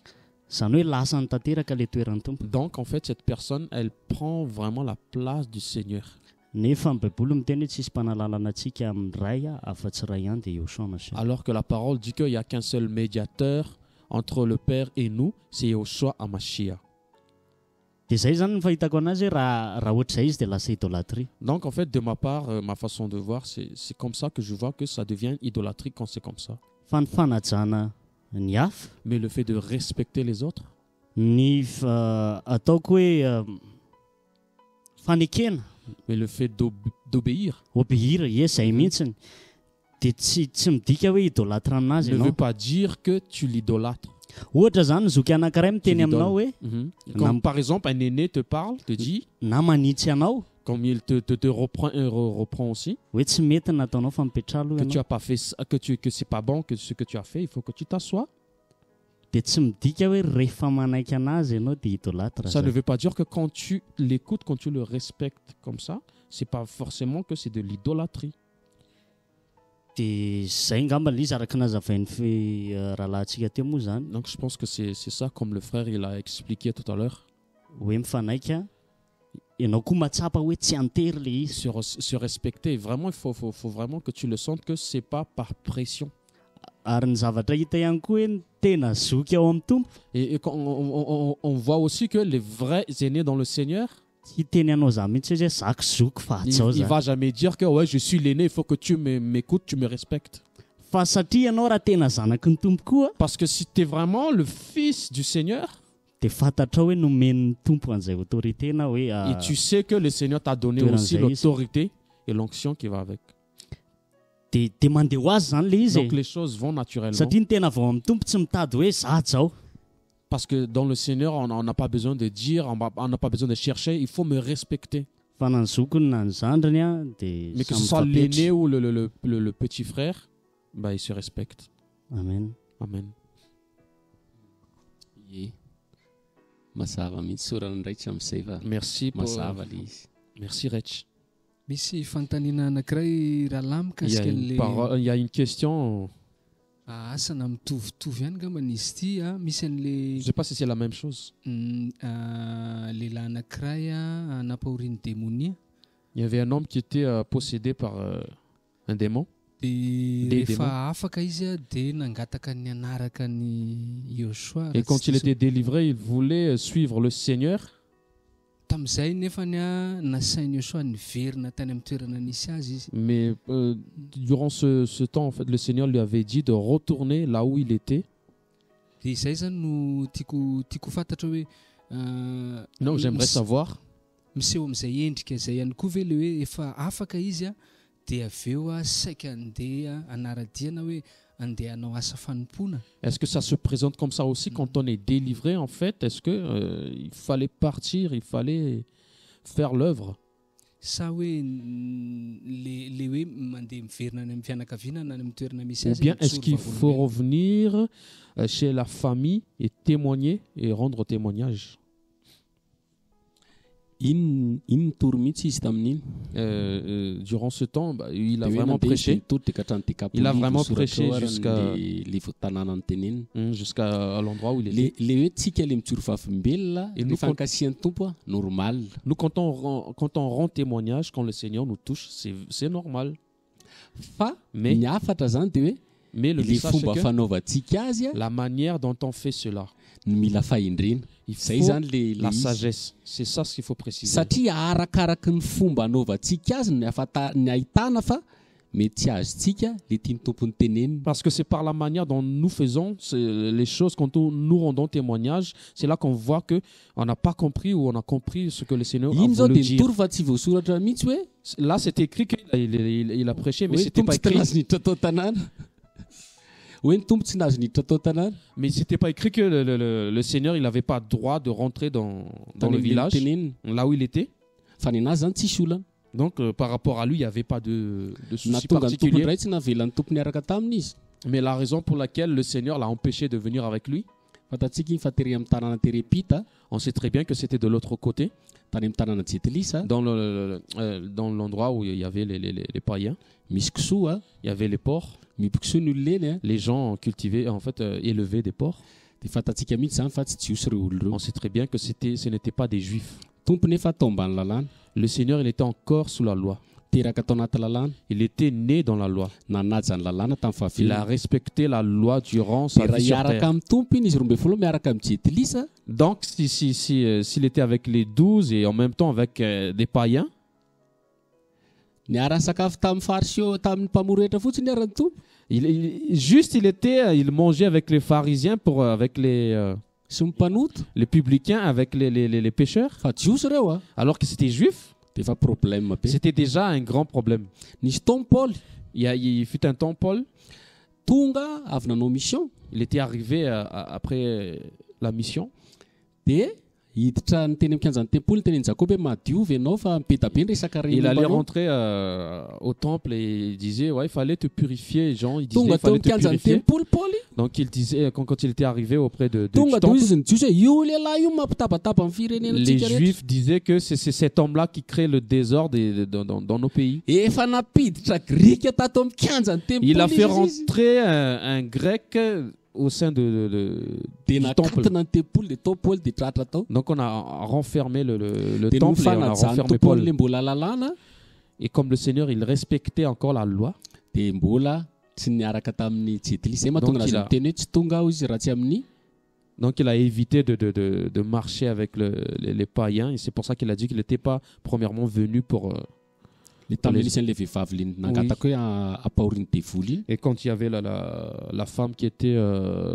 Speaker 3: Zany hoe lasa ny tanteraka le toeran'ny tompo.
Speaker 2: Donc, en fait, cette personne, elle prend vraiment la place du Seigneur.
Speaker 3: Nefa ny baiboly miteny hoe tsisy mpanalalana antsika amin'ny ray afa-tsy ray ihany dia Yoshua Mashiach.
Speaker 2: Alors que la parole dit qu'il n'y a qu'un seul médiateur entre le Père et nous, c'est Yoshua Hamashiach.
Speaker 3: Dia zay zany ny fahitako anazy hoe raha ohatr'izay izy dia lasa idôlatria.
Speaker 2: Donc, en fait, de ma part, ma façon de voir, c'est comme ça que je vois que ça devient idolâtrie quand c'est comme ça.
Speaker 3: Fa ny fanajana ny hafa,
Speaker 2: Mais le fait de respecter les autres,
Speaker 3: ny ataoko hoe fanekena,
Speaker 2: mais le fait d'obéir,
Speaker 3: obéir, zay mihitsiny. Dia tsy midika hoe idôlatra aminazy
Speaker 2: ne veut
Speaker 3: ianao.
Speaker 2: pas dire que tu l'idolâtres.
Speaker 3: Ohatra zany zoky anankiray miteny aminao hoe
Speaker 2: Comme par exemple, un aîné te parle, te dit,
Speaker 3: na manitsy anao
Speaker 2: comme il te reprend aussi,
Speaker 3: hoe tsy mety ny nataonao fa mipetra aloha
Speaker 2: que tu
Speaker 3: ianao.
Speaker 2: as pas fait ça, que c'est pas bon, que ce que tu as fait, il faut que tu t'assoies.
Speaker 3: Dia tsy midika hoe rehefa manaiky anazy ianao dia idôlatra.
Speaker 2: Ça ne veut pas dire que quand tu l'écoutes, quand tu le respectes comme ça, c'est pas forcément que c'est de l'idolâtrie.
Speaker 3: Dia zay ngamba ilay izy araka nazavain'ny rahalahintsika teo moa zany
Speaker 2: Donc je pense que c'est ça, comme le frère il a expliqué tout à l'heure,
Speaker 3: hoe mifanaika ianao koa matsapa hoe tsy antery le izy.
Speaker 2: se respecter. Vraiment, il faut vraiment que tu le sentes que c'est pas par pression.
Speaker 3: Ary ny zavatra hita ihany koa hoe ny tena zoky ao amin'ny tompo
Speaker 2: Et quand on voit aussi que les vrais aînés dans le Seigneur,
Speaker 3: tsy teny anao za mihitsy hoe zako zoky fa
Speaker 2: il
Speaker 3: atsao
Speaker 2: ne
Speaker 3: za.
Speaker 2: va jamais dire que ouais, je suis l'aîné, il faut que tu m'écoutes, tu me respectes.
Speaker 3: Fa satria ianao raha tena zanaky ny tompo koa
Speaker 2: Parce que si tu es vraiment le fils du Seigneur,
Speaker 3: dia fantatra hoe nomen'ny tompo an'izay autorité na hoe
Speaker 2: et tu sais que le Seigneur t'a donné
Speaker 3: Toeran'izay
Speaker 2: aussi
Speaker 3: izy.
Speaker 2: l'autorité et l'onction qui va avec.
Speaker 3: dia mandeha ho azy zany le izy
Speaker 2: Donc les choses vont naturellement.
Speaker 3: satria ny tena vao amin'ny tompo tsy mitady hoe za zao.
Speaker 2: Parce que dans le Seigneur, on n'a pas besoin de dire, on n'a pas besoin de chercher, il faut me respecter.
Speaker 3: Fa na ny zokony na ny zandrany dia
Speaker 2: Mais que ce
Speaker 3: samy
Speaker 2: soit
Speaker 3: mifapetry.
Speaker 2: l'aîné ou le petit frère, il se respecte.
Speaker 3: Amen.
Speaker 2: Amen.
Speaker 1: Ie. Mazava mihitsy sorana indray tsy amin'izay fa
Speaker 2: Merci pour...
Speaker 1: mazava le izy.
Speaker 2: Merci Rech.
Speaker 4: misy fanontaniana anankiray raha lahy
Speaker 2: Il y a
Speaker 4: mikasika
Speaker 2: une
Speaker 4: an'le
Speaker 2: parole, il y a une question
Speaker 4: asana mitovitovy ihany ngambany izy ity misy
Speaker 2: Je ne sais pas si c'est la même chose.
Speaker 4: lehilahy anankiray nampahoriany démonia
Speaker 2: Il y avait un homme qui était possédé par un démon.
Speaker 4: de rehefa afaka izy dia nangataka ny anaraka ny Yoshua.
Speaker 2: Et quand il était délivré, il voulait suivre le Seigneur.
Speaker 4: Tamin'izay nefany nasainy Yoshua niverina tany amin'ny toerana nisy azy izy.
Speaker 2: Mais durant ce temps, en fait, le Seigneur lui avait dit de retourner là où il était.
Speaker 4: Dia izay zany no tiako fantatra hoe
Speaker 2: Non, j'aimerais savoir.
Speaker 4: Miseho amin'izay endrika izay ihany koa ve le hoe efa afaka izy dia avy eo saika andeha anaradiana hoe andeha hanao asa fanompona.
Speaker 2: Est-ce que ça se présente comme ça aussi quand on est délivré, en fait? Est-ce que il fallait partir, il fallait faire l'œuvre?
Speaker 4: Sa hoe le hoe mandeha miverina any amin'ny fianakaviana na any amin'ny toerana misy
Speaker 2: Ou
Speaker 4: azy.
Speaker 2: bien est-ce qu'il faut revenir chez la famille et témoigner et rendre témoignage?
Speaker 1: Iny tory mihitsy izy tamin'iny.
Speaker 2: Durant ce temps, il a vraiment prêché. Il a vraiment prêché jusqu'à l'endroit où il était.
Speaker 1: Le hoe tsika le mitsoro vavimbelona le fankasian'ny tompo normal.
Speaker 2: Nous, quand on rend témoignage, quand le Seigneur nous touche, c'est normal.
Speaker 1: Mais ny hafatra zany de hoe
Speaker 2: le
Speaker 1: fomba fanaovantsika azy
Speaker 2: la manière dont on fait cela.
Speaker 1: Mila fahindrina.
Speaker 2: Il faut la sagesse. C'est ça ce qu'il faut préciser.
Speaker 1: Satria arakaraky ny fomba anaovantsika azy ny ahitana fa mety tsy azontsika le tiany tompony teneniny.
Speaker 2: Parce que c'est par la manière dont nous faisons les choses, quand nous rendons témoignage, c'est là qu'on voit que on n'a pas compris ou on a compris ce que le Seigneur a voulu dire. Là, c'est écrit qu'il a prêché, mais c'était pas écrit. Mais c'était pas écrit que le Seigneur il n'avait pas droit de rentrer dans le village, là où il était. Donc par rapport à lui, il n'y avait pas de souci particulier. Mais la raison pour laquelle le Seigneur l'a empêché de venir avec lui, on sait très bien que c'était de l'autre côté, dans l'endroit où il y avait les païens. Il y avait les porcs. Les gens cultivaient, en fait, élevaient des porcs. On sait très bien que ce n'était pas des juifs. Le Seigneur, il était encore sous la loi. Il était né dans la loi. Il a respecté la loi durant sa vie sur terre. Donc, s'il était avec les 12 et en même temps avec des païens, il mangeait avec les pharisiens, avec les publicains, avec les pécheurs, alors que c'était juif. C'était déjà un grand problème. Il fut un temps, Paul. Il était arrivé après la mission. Il allait rentrer au temple et il disait il fallait te purifier. Jean, il disait il fallait te purifier. Donc il disait quand il était arrivé auprès du temple, les Juifs disaient que c'est cet homme-là qui crée le désordre dans nos pays. Il a fait rentrer un grec au sein du temple. Donc on a renfermé le temple et on a renfermé Paul. Et comme le Seigneur, il respectait encore la loi, donc il a évité de marcher avec les païens. Et c'est pour ça qu'il a dit qu'il n'était pas premièrement venu pour... Et quand il y avait la femme qui était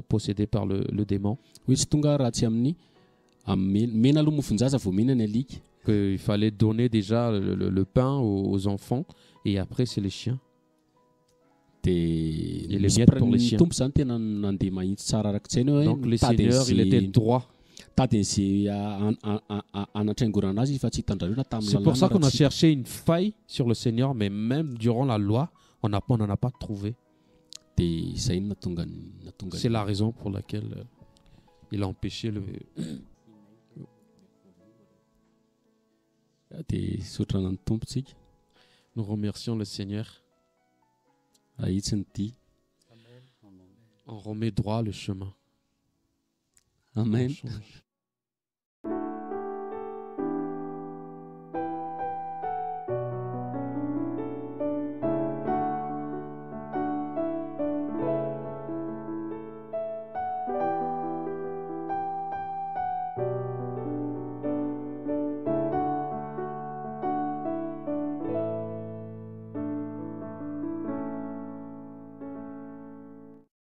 Speaker 2: possédée par le démon, qu'il fallait donner déjà le pain aux enfants et après c'est les chiens. Et les miettes pour les chiens. Donc le Seigneur, il était droit. C'est pour ça qu'on a cherché une faille sur le Seigneur, mais même durant la loi, on n'en a pas trouvé. C'est la raison pour laquelle il a empêché le... Nous remercions le Seigneur. On remet droit le chemin.
Speaker 1: Amen.
Speaker 2: On change.